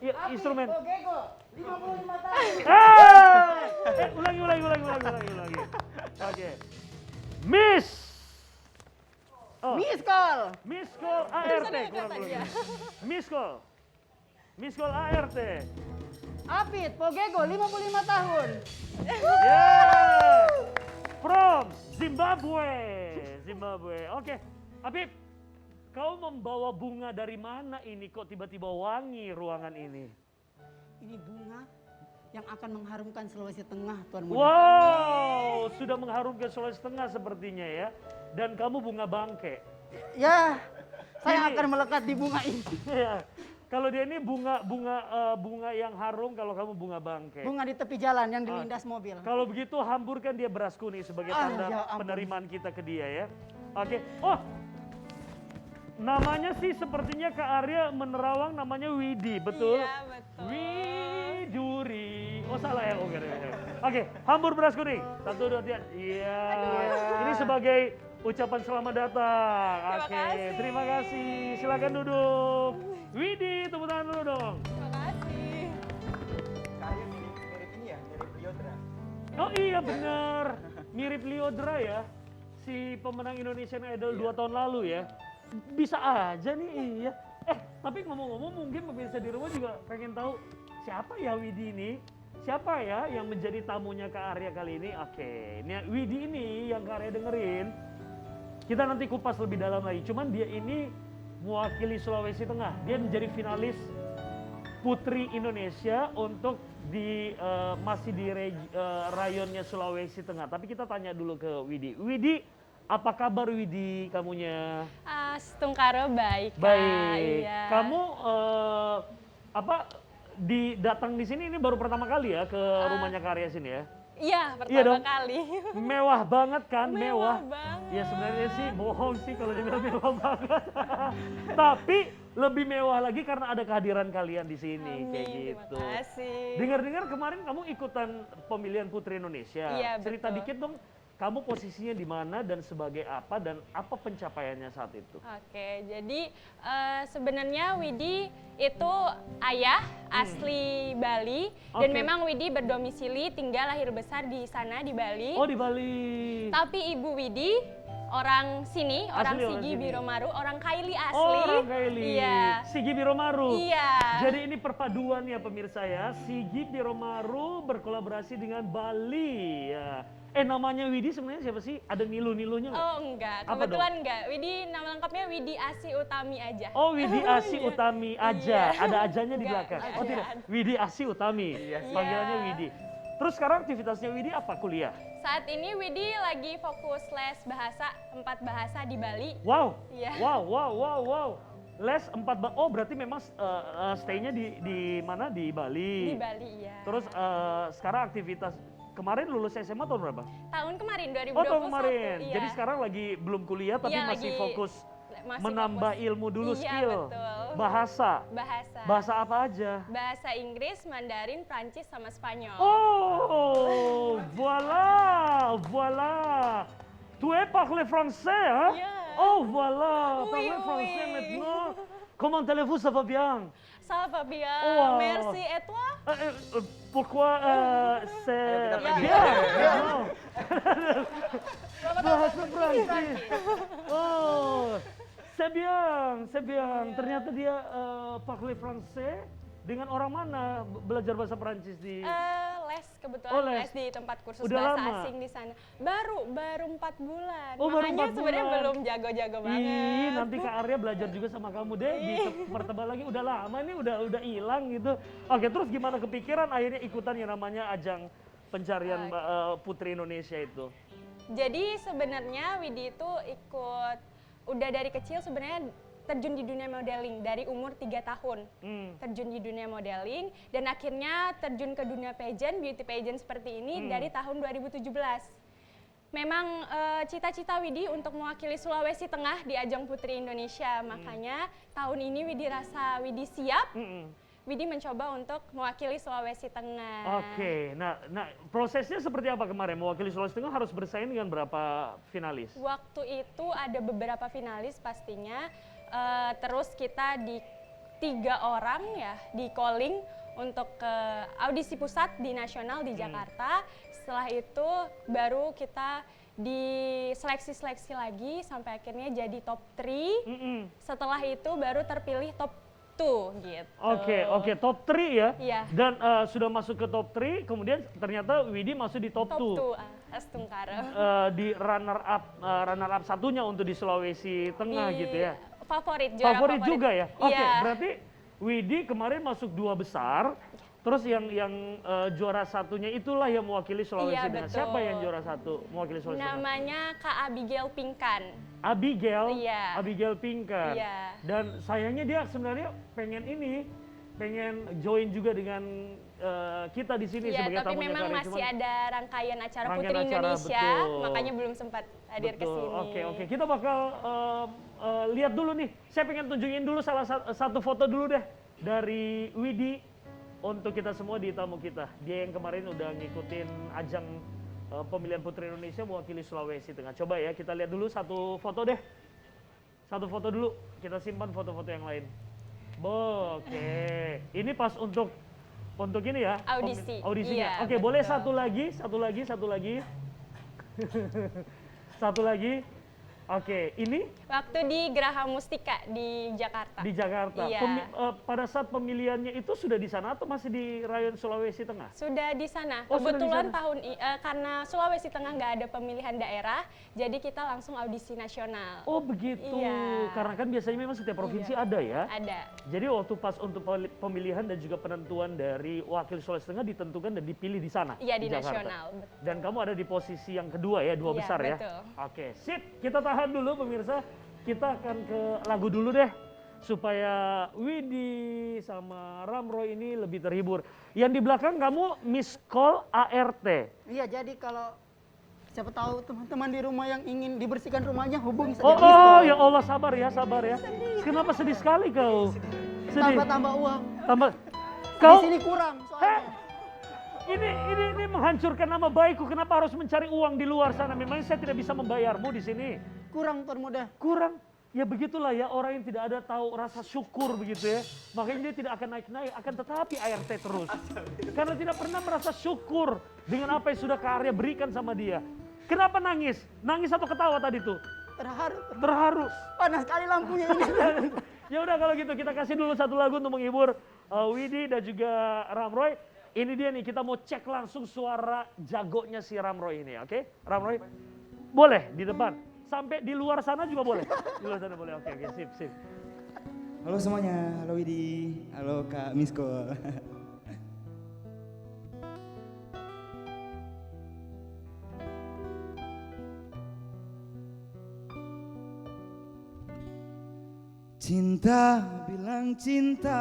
[SPEAKER 2] Ya, instrumen.
[SPEAKER 3] Gego, 55 tahun.
[SPEAKER 2] Ulangi. Oke. Miss. Oh,
[SPEAKER 3] Miss Call.
[SPEAKER 2] Miss Call ART. Miss Call ART.
[SPEAKER 3] Apit, Pogego, 55 tahun.
[SPEAKER 2] Yeah. From Zimbabwe. Oke. Apip, kau membawa bunga dari mana ini? Kok tiba-tiba wangi ruangan ini?
[SPEAKER 3] Ini bunga yang akan mengharumkan Sulawesi Tengah, Tuan Muda.
[SPEAKER 2] Wow, sudah mengharumkan Sulawesi Tengah sepertinya ya. Dan kamu bunga bangke.
[SPEAKER 3] Ya, saya
[SPEAKER 2] Ini-
[SPEAKER 3] akan melekat di bunga ini.
[SPEAKER 2] Ya. Kalau dia ini bunga yang harum, kalau kamu bunga bangke.
[SPEAKER 3] Bunga di tepi jalan yang dilindas mobil.
[SPEAKER 2] Kalau begitu hamburkan dia beras kuning sebagai
[SPEAKER 3] Ah,
[SPEAKER 2] tanda
[SPEAKER 3] ya ampun.
[SPEAKER 2] penerimaan kita ke dia ya. Oke. Oh, namanya sih sepertinya Kak Arya menerawang namanya Widi, betul?
[SPEAKER 5] Iya, betul.
[SPEAKER 2] Widuri. Oh salah ya, Oke, hambur beras kuning. 1, 2, 3. Iya. Ini sebagai ucapan selamat datang.
[SPEAKER 5] Terima kasih.
[SPEAKER 2] Terima kasih. Silakan duduk. Widi, tepuk tangan dulu dong.
[SPEAKER 5] Terima kasih.
[SPEAKER 4] Karya mirip ini ya, mirip Liodra.
[SPEAKER 2] Oh iya bener, mirip Liodra ya, si pemenang Indonesian Idol 2 tahun lalu ya. Bisa aja nih, iya. Tapi ngomong-ngomong mungkin pemirsa di rumah juga pengen tahu siapa ya Widi ini? Siapa ya yang menjadi tamunya Kak Arya kali ini? Oke, ini Widi ini yang Kak Arya dengerin. Kita nanti kupas lebih dalam lagi. Cuman dia ini mewakili Sulawesi Tengah. Dia menjadi finalis Putri Indonesia untuk masih di rayonnya Sulawesi Tengah. Tapi kita tanya dulu ke Widi. Widi, Apa kabar Widi kamunya?
[SPEAKER 5] Stungkaro baik, Kak.
[SPEAKER 2] Baik.
[SPEAKER 5] Iya.
[SPEAKER 2] Kamu datang di sini ini baru pertama kali ya ke rumahnya Karya sini ya?
[SPEAKER 5] Iya,
[SPEAKER 2] Iya dong.
[SPEAKER 5] pertama kali.
[SPEAKER 2] Mewah banget kan?
[SPEAKER 5] Mewah banget.
[SPEAKER 2] Ya sebenarnya sih bohong sih kalau dibilang mewah banget. Tapi lebih mewah lagi karena ada kehadiran kalian di sini
[SPEAKER 5] Amin,
[SPEAKER 2] kayak
[SPEAKER 5] terima
[SPEAKER 2] gitu.
[SPEAKER 5] kasih.
[SPEAKER 2] Dengar-dengar kemarin kamu ikutan pemilihan Putri Indonesia.
[SPEAKER 5] Iya,
[SPEAKER 2] Cerita
[SPEAKER 5] betul.
[SPEAKER 2] dikit dong, kamu posisinya di mana dan sebagai apa dan apa pencapaiannya saat itu?
[SPEAKER 5] Oke, jadi sebenarnya Widi itu ayah asli Bali dan
[SPEAKER 2] Oke.
[SPEAKER 5] memang Widi berdomisili tinggal lahir besar di sana di Bali.
[SPEAKER 2] Oh di Bali.
[SPEAKER 5] Tapi ibu Widi orang sini, orang
[SPEAKER 2] Asli orang
[SPEAKER 5] Sigi
[SPEAKER 2] sini.
[SPEAKER 5] Biromaru, orang Kaili asli.
[SPEAKER 2] Oh orang Kaili.
[SPEAKER 5] Iya.
[SPEAKER 2] Sigi Biromaru.
[SPEAKER 5] Iya.
[SPEAKER 2] Jadi ini perpaduan ya pemirsa ya. Sigi Biromaru berkolaborasi dengan Bali ya. Namanya Widi sebenarnya siapa sih? Ada nilu-nilunya nggak?
[SPEAKER 5] Oh enggak,
[SPEAKER 2] Apa
[SPEAKER 5] kebetulan enggak. Widi nama lengkapnya Widi Asi Utami aja.
[SPEAKER 2] Oh Widi Asi Utami aja.
[SPEAKER 5] Iya.
[SPEAKER 2] Ada ajanya di
[SPEAKER 5] Nggak,
[SPEAKER 2] belakang.
[SPEAKER 5] nggak
[SPEAKER 2] Oh
[SPEAKER 5] ada.
[SPEAKER 2] tidak. Widi Asi Utami. Panggilannya
[SPEAKER 5] Iya.
[SPEAKER 2] Widi. Terus sekarang aktivitasnya Widi apa? Kuliah?
[SPEAKER 5] Saat ini Widi lagi fokus les bahasa 4 bahasa di Bali.
[SPEAKER 2] Wow.
[SPEAKER 5] Iya.
[SPEAKER 2] Wow. Les 4 oh berarti memang stay-nya di mana? Di Bali.
[SPEAKER 5] Di Bali ya.
[SPEAKER 2] Terus sekarang aktivitas kemarin lulus SMA tahun berapa?
[SPEAKER 5] Tahun kemarin 2021.
[SPEAKER 2] Oh tahun kemarin.
[SPEAKER 5] Iya.
[SPEAKER 2] Jadi sekarang lagi belum kuliah tapi
[SPEAKER 5] Iya,
[SPEAKER 2] masih
[SPEAKER 5] lagi-
[SPEAKER 2] fokus
[SPEAKER 5] masih
[SPEAKER 2] menambah
[SPEAKER 5] fokus.
[SPEAKER 2] ilmu dulu
[SPEAKER 5] Iya,
[SPEAKER 2] skill.
[SPEAKER 5] betul.
[SPEAKER 2] Bahasa.
[SPEAKER 5] Bahasa.
[SPEAKER 2] Bahasa apa aja?
[SPEAKER 5] Bahasa Inggris, Mandarin, Prancis sama Spanyol.
[SPEAKER 2] Oh, voilà. Tu es parle français, hein?
[SPEAKER 5] Iya.
[SPEAKER 2] Oh, voilà.
[SPEAKER 5] Oui,
[SPEAKER 2] Parle français
[SPEAKER 5] oui.
[SPEAKER 2] maintenant. Comment allez-vous, ça va bien?
[SPEAKER 5] Ça va bien.
[SPEAKER 2] Wow.
[SPEAKER 5] Merci et toi?
[SPEAKER 2] Pourquoi c'est
[SPEAKER 4] kita pergi.
[SPEAKER 2] bien? Non. Bahasa Prancis. Oh, c'est bien. Ternyata dia parle français dengan orang mana belajar bahasa Prancis di?
[SPEAKER 5] Les kebetulan
[SPEAKER 2] Oh, les.
[SPEAKER 5] les di tempat kursus
[SPEAKER 2] Udah
[SPEAKER 5] bahasa
[SPEAKER 2] lama?
[SPEAKER 5] asing di sana. Baru 4 bulan.
[SPEAKER 2] Oh, baru
[SPEAKER 5] Makanya
[SPEAKER 2] 4
[SPEAKER 5] sebenarnya
[SPEAKER 2] bulan.
[SPEAKER 5] belum jago-jago banget.
[SPEAKER 2] Ih, nanti Kak Arya belajar juga sama kamu deh di Mertebal lagi. Udah lama ini udah hilang gitu. Oke, terus gimana kepikiran akhirnya ikutan yang namanya ajang pencarian Putri Indonesia itu?
[SPEAKER 5] Jadi sebenarnya Widi itu ikut udah dari kecil sebenarnya terjun di dunia modeling dari umur 3 tahun. Terjun di dunia modeling dan akhirnya terjun ke dunia pageant, beauty pageant seperti ini dari tahun 2017. Memang cita-cita Widi untuk mewakili Sulawesi Tengah di ajang Putri Indonesia. Makanya tahun ini Widi rasa Widi siap. Widi mencoba untuk mewakili Sulawesi Tengah.
[SPEAKER 2] Oke, nah prosesnya seperti apa kemarin? Mewakili Sulawesi Tengah harus bersaing dengan berapa finalis?
[SPEAKER 5] Waktu itu ada beberapa finalis pastinya. Terus kita di 3 orang ya di calling untuk ke audisi pusat di nasional di Jakarta. Setelah itu baru kita diseleksi-seleksi lagi sampai akhirnya jadi top 3. Setelah itu baru terpilih top 2 gitu.
[SPEAKER 2] Oke, top 3 ya?
[SPEAKER 5] Iya.
[SPEAKER 2] Dan sudah masuk ke top 3, kemudian ternyata Widi masuk di top
[SPEAKER 5] Top
[SPEAKER 2] 2.
[SPEAKER 5] 2 Astungkara.
[SPEAKER 2] Di runner up satunya untuk di Sulawesi Tengah gitu ya?
[SPEAKER 5] Favorit, juara
[SPEAKER 2] Favorit juga ya? Oke,
[SPEAKER 5] Iya.
[SPEAKER 2] berarti Widi kemarin masuk 2 besar, terus yang juara satunya itulah yang mewakili Sulawesi
[SPEAKER 5] Iya,
[SPEAKER 2] Tengah.
[SPEAKER 5] betul.
[SPEAKER 2] Siapa yang juara satu mewakili Sulawesi Tengah?
[SPEAKER 5] Namanya Kak Abigail Pinkan.
[SPEAKER 2] Abigail,
[SPEAKER 5] Iya.
[SPEAKER 2] Abigail Pinkan.
[SPEAKER 5] Iya.
[SPEAKER 2] Dan sayangnya dia sebenarnya pengen join juga dengan kita di sini
[SPEAKER 5] Iya,
[SPEAKER 2] sebagai
[SPEAKER 5] tapi
[SPEAKER 2] tamunya
[SPEAKER 5] memang
[SPEAKER 2] Karya.
[SPEAKER 5] masih
[SPEAKER 2] Cuman-
[SPEAKER 5] ada rangkaian acara
[SPEAKER 2] Rangkaian
[SPEAKER 5] Putri
[SPEAKER 2] acara,
[SPEAKER 5] Indonesia,
[SPEAKER 2] betul.
[SPEAKER 5] makanya belum sempat hadir ke
[SPEAKER 2] Betul.
[SPEAKER 5] sini.
[SPEAKER 2] Oke. Kita bakal lihat dulu nih. Saya pengen tunjukin dulu salah satu foto dulu deh dari Widi untuk kita semua di tamu kita. Dia yang kemarin udah ngikutin ajang pemilihan Putri Indonesia mewakili Sulawesi Tengah. Coba ya kita lihat dulu satu foto deh. Satu foto dulu. Kita simpan foto-foto yang lain. Oke. Ini pas untuk ini ya.
[SPEAKER 5] Audisi.
[SPEAKER 2] Audisinya.
[SPEAKER 5] Iya,
[SPEAKER 2] Oke, boleh
[SPEAKER 5] betul.
[SPEAKER 2] satu lagi. Satu lagi. Oke, ini
[SPEAKER 5] Waktu di Geraha Mustika di Jakarta.
[SPEAKER 2] di Jakarta.
[SPEAKER 5] Iya.
[SPEAKER 2] Pada saat pemilihannya itu sudah di sana atau masih di Rayon Sulawesi Tengah?
[SPEAKER 5] Sudah di sana.
[SPEAKER 2] Oh, sudah di
[SPEAKER 5] Kebetulan
[SPEAKER 2] sana.
[SPEAKER 5] karena Sulawesi Tengah nggak ada pemilihan daerah, jadi kita langsung audisi nasional.
[SPEAKER 2] Oh begitu,
[SPEAKER 5] Iya.
[SPEAKER 2] karena kan biasanya memang setiap provinsi ada ya.
[SPEAKER 5] Ada.
[SPEAKER 2] Jadi waktu pas untuk pemilihan dan juga penentuan dari wakil Sulawesi Tengah ditentukan dan dipilih di sana.
[SPEAKER 5] Iya, di
[SPEAKER 2] Jakarta.
[SPEAKER 5] nasional.
[SPEAKER 2] Dan kamu ada di posisi yang kedua ya, dua
[SPEAKER 5] Iya,
[SPEAKER 2] besar ya.
[SPEAKER 5] betul.
[SPEAKER 2] Oke, sip. Kita tahan dulu pemirsa. Kita akan ke lagu dulu deh. Supaya Widi sama Ramroy ini lebih terhibur. Yang di belakang kamu miss call ART.
[SPEAKER 3] Iya, jadi kalau siapa tahu teman-teman di rumah yang ingin dibersihkan rumahnya hubungi saja.
[SPEAKER 2] Oh, ya Allah, sabar ya, sabar ya. Kenapa sedih sekali kau? Sedih.
[SPEAKER 3] Tambah uang.
[SPEAKER 2] Tambah.
[SPEAKER 3] Di
[SPEAKER 2] Kau
[SPEAKER 3] sini kurang soalnya.
[SPEAKER 2] ini menghancurkan nama baikku. Kenapa harus mencari uang di luar sana? Memang saya tidak bisa membayarmu di sini.
[SPEAKER 3] Kurang Tuan Muda.
[SPEAKER 2] Kurang. Ya begitulah ya, orang yang tidak ada tahu rasa syukur begitu ya. Makanya dia tidak akan naik-naik, akan tetapi ART terus. Karena tidak pernah merasa syukur dengan apa yang sudah Karya berikan sama dia. Kenapa nangis? Nangis atau ketawa tadi tuh?
[SPEAKER 3] Terharu.
[SPEAKER 2] Terharu.
[SPEAKER 3] Panas sekali lampunya ini.
[SPEAKER 2] Ya udah kalau gitu kita kasih dulu satu lagu untuk menghibur Widi dan juga Ramroy. Ini dia nih, kita mau cek langsung suara jagonya si Ramroy ini, oke? Ramroy, boleh di depan. Sampai di luar sana juga boleh. Di luar sana boleh, oke, sip, sip.
[SPEAKER 6] Halo semuanya, halo Widi, halo Kak Misko. Cinta bilang cinta,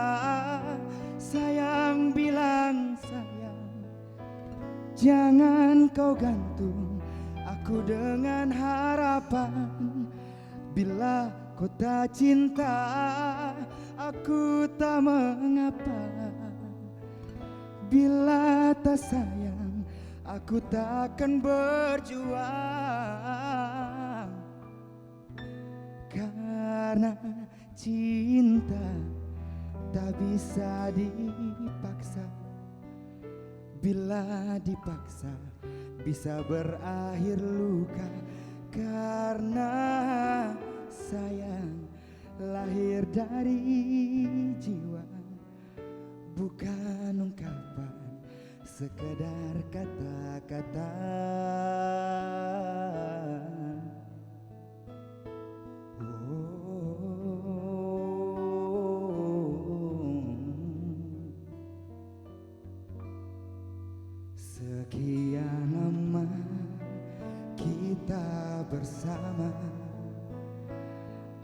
[SPEAKER 6] sayang bilang sayang. Jangan kau gantung aku dengan harapan. Bila kau tak cinta, aku tak mengapa. Bila tak sayang, aku takkan berjuang. Karena cinta tak bisa dipaksa. Bila dipaksa bisa berakhir luka. Karena sayang lahir dari jiwa, bukan ungkapan sekedar kata-kata. Sekian lama kita bersama,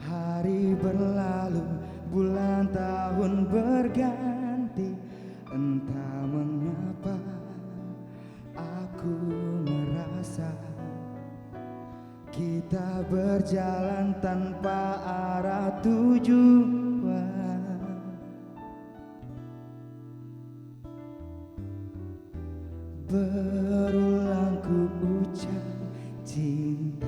[SPEAKER 6] hari berlalu, bulan tahun berganti. Entah mengapa aku merasa kita berjalan tanpa arah tujuan. Berulang ku ucap cinta,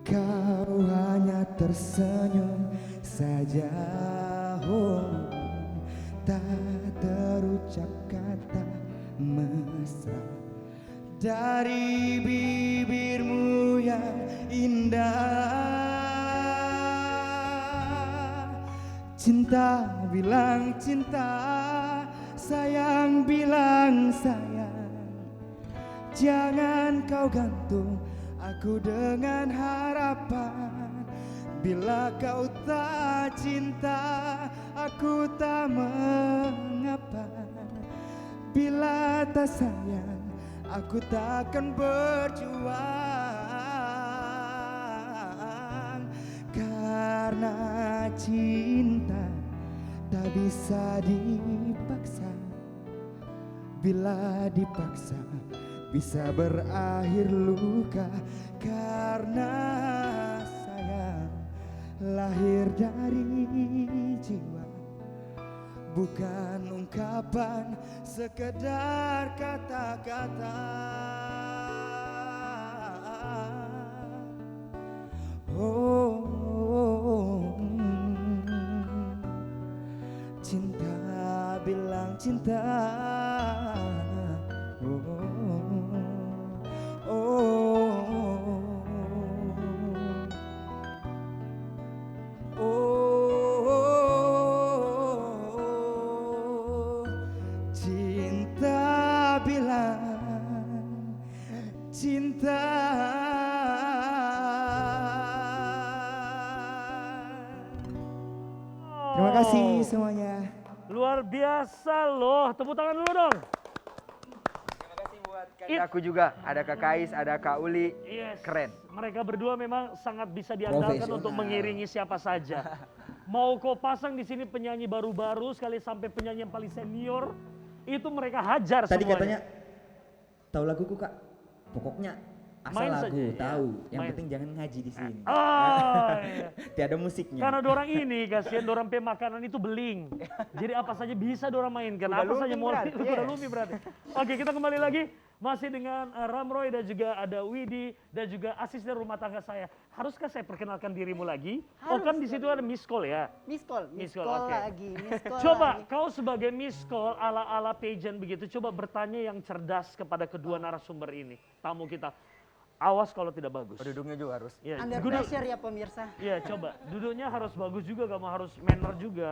[SPEAKER 6] kau hanya tersenyum saja. Oh, tak terucap kata mesra dari bibirmu yang indah. Cinta bilang cinta, sayang bilang sayang. Jangan kau gantung aku dengan harapan. Bila kau tak cinta, aku tak mengapa. Bila tak sayang, aku takkan berjuang. Karena cinta tak bisa dipaksa. Bila dipaksa bisa berakhir luka. Karena sayang lahir dari jiwa, bukan ungkapan sekedar kata-kata. Oh, cinta bilang cinta. Oh, oh, oh. Terima kasih semuanya.
[SPEAKER 2] Luar biasa loh. Tepuk tangan dulu dong.
[SPEAKER 4] Terima kasih buat aku juga. Ada Kak Kais, ada Kak Uli.
[SPEAKER 2] Yes.
[SPEAKER 4] Keren.
[SPEAKER 2] Mereka berdua memang sangat bisa diandalkan
[SPEAKER 6] Profesional.
[SPEAKER 2] untuk mengiringi siapa saja. Mau kau pasang di sini penyanyi baru-baru sekali sampai penyanyi yang paling senior, itu mereka hajar
[SPEAKER 6] Tadi
[SPEAKER 2] semuanya.
[SPEAKER 6] katanya tahu laguku Kak. Pokoknya asal
[SPEAKER 2] Main
[SPEAKER 6] lagu
[SPEAKER 2] saja, ya.
[SPEAKER 6] tahu. Yang
[SPEAKER 2] Main.
[SPEAKER 6] penting jangan ngaji di sini.
[SPEAKER 2] Oh, iya.
[SPEAKER 6] Tiada musiknya.
[SPEAKER 2] Karena dorang ini kasihan dorang makanan itu beling. Jadi apa saja bisa dorang mainkan.
[SPEAKER 4] Udah
[SPEAKER 2] Apa saja
[SPEAKER 4] lumi
[SPEAKER 2] mau
[SPEAKER 4] berarti,
[SPEAKER 2] udah
[SPEAKER 4] yes.
[SPEAKER 2] lumi berarti. Oke, kita kembali lagi masih dengan Ramroy dan juga ada Widi dan juga asisten rumah tangga saya. Haruskah saya perkenalkan dirimu lagi? Oh kan di situ ada miss call ya.
[SPEAKER 3] Miss call
[SPEAKER 2] oke.
[SPEAKER 3] lagi, miss call
[SPEAKER 2] Coba
[SPEAKER 3] lagi.
[SPEAKER 2] kau sebagai miss call ala-ala pageant begitu, coba bertanya yang cerdas kepada kedua narasumber ini, tamu kita. Awas kalau tidak bagus.
[SPEAKER 4] Duduknya juga harus.
[SPEAKER 2] Ya,
[SPEAKER 3] Under
[SPEAKER 2] duduk-
[SPEAKER 3] pressure ya pemirsa.
[SPEAKER 2] ya coba, duduknya harus bagus juga, kamu harus manner juga.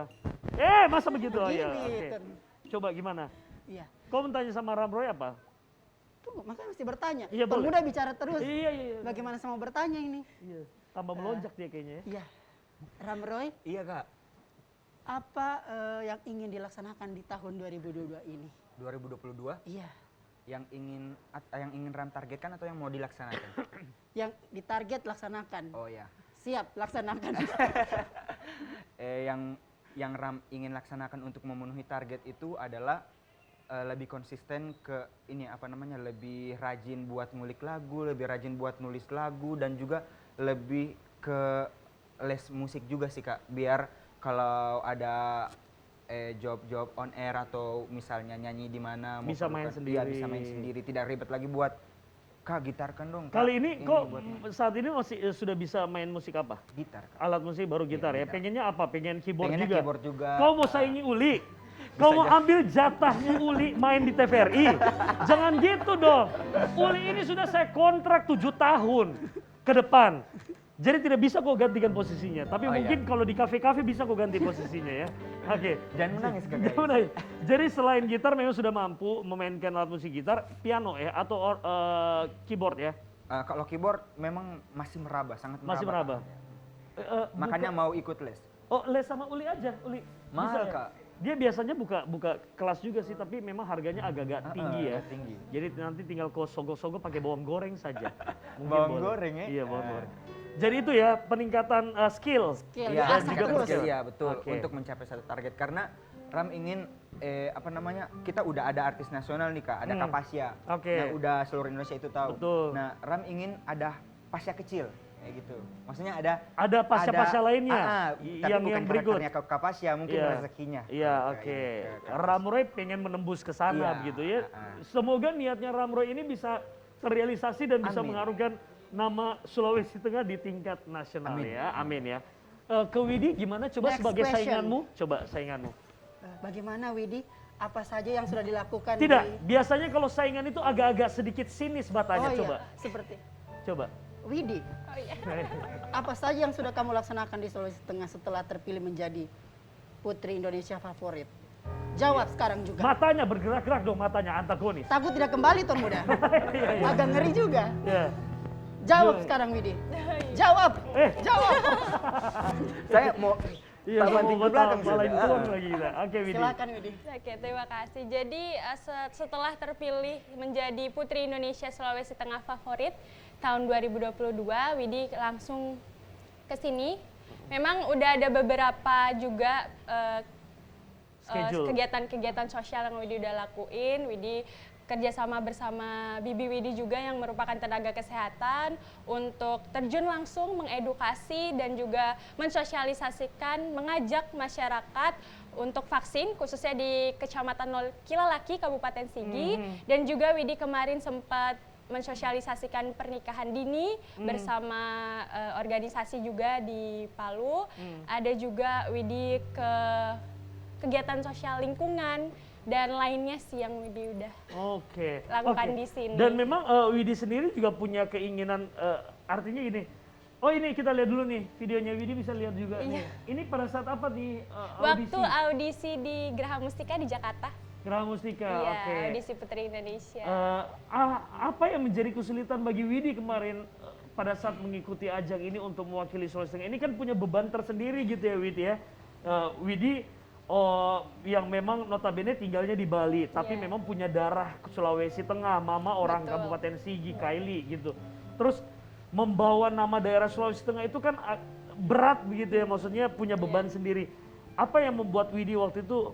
[SPEAKER 2] Masa begitu? Oh, ya,
[SPEAKER 3] Begini,
[SPEAKER 2] oke.
[SPEAKER 3] Tun.
[SPEAKER 2] Coba gimana?
[SPEAKER 3] Iya.
[SPEAKER 2] Kau bertanya sama Ramroy apa?
[SPEAKER 3] Tunggu, makanya mesti bertanya.
[SPEAKER 2] Iya, boleh.
[SPEAKER 3] Pemuda bicara terus.
[SPEAKER 2] Iya.
[SPEAKER 3] Bagaimana sama bertanya ini?
[SPEAKER 2] Iya. Tambah melonjak dia kayaknya ya.
[SPEAKER 3] Iya. Ramroy,
[SPEAKER 4] Iya Kak.
[SPEAKER 3] apa yang ingin dilaksanakan di tahun 2022 ini?
[SPEAKER 4] 2022
[SPEAKER 3] Iya.
[SPEAKER 4] yang ingin Ram targetkan atau yang mau dilaksanakan?
[SPEAKER 3] Yang ditarget laksanakan.
[SPEAKER 4] Oh ya.
[SPEAKER 3] Siap, laksanakan.
[SPEAKER 4] Yang Ram ingin laksanakan untuk memenuhi target itu adalah lebih konsisten ke ini lebih rajin buat ngulik lagu, lebih rajin buat nulis lagu dan juga lebih ke les musik juga sih Kak. Biar kalau ada job-job on air atau misalnya nyanyi di mana mau
[SPEAKER 2] Bisa main
[SPEAKER 4] perlukan- iya,
[SPEAKER 2] sendiri.
[SPEAKER 4] bisa main sendiri, tidak ribet lagi buat Kak gitarkan dong. Kak.
[SPEAKER 2] Kali ini kok
[SPEAKER 4] buat
[SPEAKER 2] saat ini masih sudah bisa main musik apa?
[SPEAKER 4] gitar Kak.
[SPEAKER 2] Alat musik baru gitar ya.
[SPEAKER 4] gitar.
[SPEAKER 2] Pengennya apa? Pengen keyboard
[SPEAKER 4] Pengennya
[SPEAKER 2] juga.
[SPEAKER 4] keyboard juga.
[SPEAKER 2] Kau mau saingi Uli? Kau mau ambil jatahnya Uli main di TVRI? Jangan gitu dong. Uli ini sudah saya kontrak 7 tahun ke depan. Jadi tidak bisa kau gantikan posisinya. Tapi
[SPEAKER 4] Oh,
[SPEAKER 2] mungkin kalau di kafe-kafe bisa kau ganti posisinya ya. Oke.
[SPEAKER 4] Jangan menangis Kak.
[SPEAKER 2] Jangan menangis. Jadi selain gitar memang sudah mampu memainkan alat musik gitar, piano ya atau keyboard ya.
[SPEAKER 4] Kalau keyboard memang masih meraba, sangat meraba.
[SPEAKER 2] Masih meraba.
[SPEAKER 4] Makanya mau ikut les.
[SPEAKER 2] Oh, les sama Uli aja, Uli.
[SPEAKER 4] Mahal,
[SPEAKER 2] ya?
[SPEAKER 4] Kak.
[SPEAKER 2] Dia biasanya buka kelas juga sih, tapi memang harganya agak-agak tinggi ya.
[SPEAKER 4] agak tinggi.
[SPEAKER 2] Jadi nanti tinggal kau sogok-sogok pakai bawang goreng saja. Mungkin
[SPEAKER 4] Bawang
[SPEAKER 2] boleh.
[SPEAKER 4] goreng ya?
[SPEAKER 2] Iya, bawang goreng. Jadi itu ya peningkatan skill.
[SPEAKER 3] Skill,
[SPEAKER 4] Iya,
[SPEAKER 3] diasah
[SPEAKER 2] juga
[SPEAKER 3] terus.
[SPEAKER 2] skill.
[SPEAKER 4] Iya betul.
[SPEAKER 2] Oke.
[SPEAKER 4] Untuk mencapai satu target karena Ram ingin kita udah ada artis nasional nih Kak, ada
[SPEAKER 2] Hmm.
[SPEAKER 4] Kapasya.
[SPEAKER 2] Oke.
[SPEAKER 4] Yang udah seluruh Indonesia itu tahu.
[SPEAKER 2] Betul.
[SPEAKER 4] Nah, Ram ingin ada Pasya kecil kayak gitu. Maksudnya ada
[SPEAKER 2] Pasya-pasya lainnya
[SPEAKER 4] tapi
[SPEAKER 2] yang
[SPEAKER 4] bukan
[SPEAKER 2] berikut.
[SPEAKER 4] karakternya Kapasya, mungkin
[SPEAKER 2] Iya.
[SPEAKER 4] rezekinya.
[SPEAKER 2] Iya,
[SPEAKER 4] Kayak
[SPEAKER 2] oke.
[SPEAKER 4] gitu, Kak.
[SPEAKER 2] Ramroy pengen menembus ke sana
[SPEAKER 4] Iya,
[SPEAKER 2] begitu ya.
[SPEAKER 4] ah.
[SPEAKER 2] Semoga niatnya Ramroy ini bisa terrealisasi dan bisa
[SPEAKER 4] Amin.
[SPEAKER 2] mengharumkan nama Sulawesi Tengah di tingkat nasional
[SPEAKER 4] Amin.
[SPEAKER 2] ya. Amin ya. Ke Widi gimana coba
[SPEAKER 3] Next
[SPEAKER 2] sebagai
[SPEAKER 3] question.
[SPEAKER 2] sainganmu? Coba sainganmu.
[SPEAKER 3] Bagaimana Widi? Apa saja yang sudah dilakukan
[SPEAKER 2] Tidak,
[SPEAKER 3] di...
[SPEAKER 2] biasanya kalau saingan itu agak-agak sedikit sinis batanya.
[SPEAKER 3] Oh iya,
[SPEAKER 2] Coba.
[SPEAKER 3] seperti
[SPEAKER 2] Coba.
[SPEAKER 3] Widi.
[SPEAKER 5] Oh iya.
[SPEAKER 3] Apa saja yang sudah kamu laksanakan di Sulawesi Tengah setelah terpilih menjadi Putri Indonesia favorit? Jawab sekarang juga.
[SPEAKER 2] Matanya bergerak-gerak dong, matanya antagonis.
[SPEAKER 3] Takut tidak kembali Tuan Muda.
[SPEAKER 2] Iya, iya.
[SPEAKER 3] Agak ngeri juga.
[SPEAKER 2] Iya.
[SPEAKER 3] Jawab
[SPEAKER 2] Iya.
[SPEAKER 3] sekarang Widi. Jawab. Jawab.
[SPEAKER 4] Saya mau
[SPEAKER 2] Iya,
[SPEAKER 4] tak banting ke belakang
[SPEAKER 2] malah
[SPEAKER 4] sudah.
[SPEAKER 2] tuang lagi kita. Oke, Widi.
[SPEAKER 3] Silakan Widi.
[SPEAKER 5] Oke, terima kasih. Jadi setelah terpilih menjadi Putri Indonesia Sulawesi Tengah favorit tahun 2022, Widi langsung ke sini. Memang udah ada beberapa juga
[SPEAKER 2] Schedule.
[SPEAKER 5] kegiatan-kegiatan sosial yang Widi udah lakuin. Widi kerjasama bersama Bibi Widi juga yang merupakan tenaga kesehatan untuk terjun langsung mengedukasi dan juga mensosialisasikan, mengajak masyarakat untuk vaksin khususnya di Kecamatan Nol Kilalaki, Kabupaten Sigi. Dan juga Widi kemarin sempat mensosialisasikan pernikahan dini bersama organisasi juga di Palu. Ada juga Widi ke kegiatan sosial lingkungan dan lainnya sih yang Widi udah
[SPEAKER 2] Oke.
[SPEAKER 5] lakukan
[SPEAKER 2] Oke.
[SPEAKER 5] di sini.
[SPEAKER 2] Dan memang Widi sendiri juga punya keinginan, artinya gini. Oh ini kita lihat dulu nih videonya Widi, bisa lihat juga nih. Ini pada saat apa nih audisi?
[SPEAKER 5] Waktu audisi di Geraha Mustika di Jakarta.
[SPEAKER 2] Geraha Mustika,
[SPEAKER 5] Iya,
[SPEAKER 2] oke.
[SPEAKER 5] audisi Putri Indonesia.
[SPEAKER 2] Apa yang menjadi kesulitan bagi Widi kemarin pada saat mengikuti ajang ini untuk mewakili Sulawesi Tengah? Ini kan punya beban tersendiri gitu ya Widi ya. Widi yang memang notabene tinggalnya di Bali, tapi
[SPEAKER 5] Iya.
[SPEAKER 2] memang punya darah Sulawesi Tengah, mama orang
[SPEAKER 5] Betul.
[SPEAKER 2] Kabupaten Sigi, Kaili gitu. Terus membawa nama daerah Sulawesi Tengah itu kan berat begitu ya, maksudnya punya beban sendiri. Apa yang membuat Widi waktu itu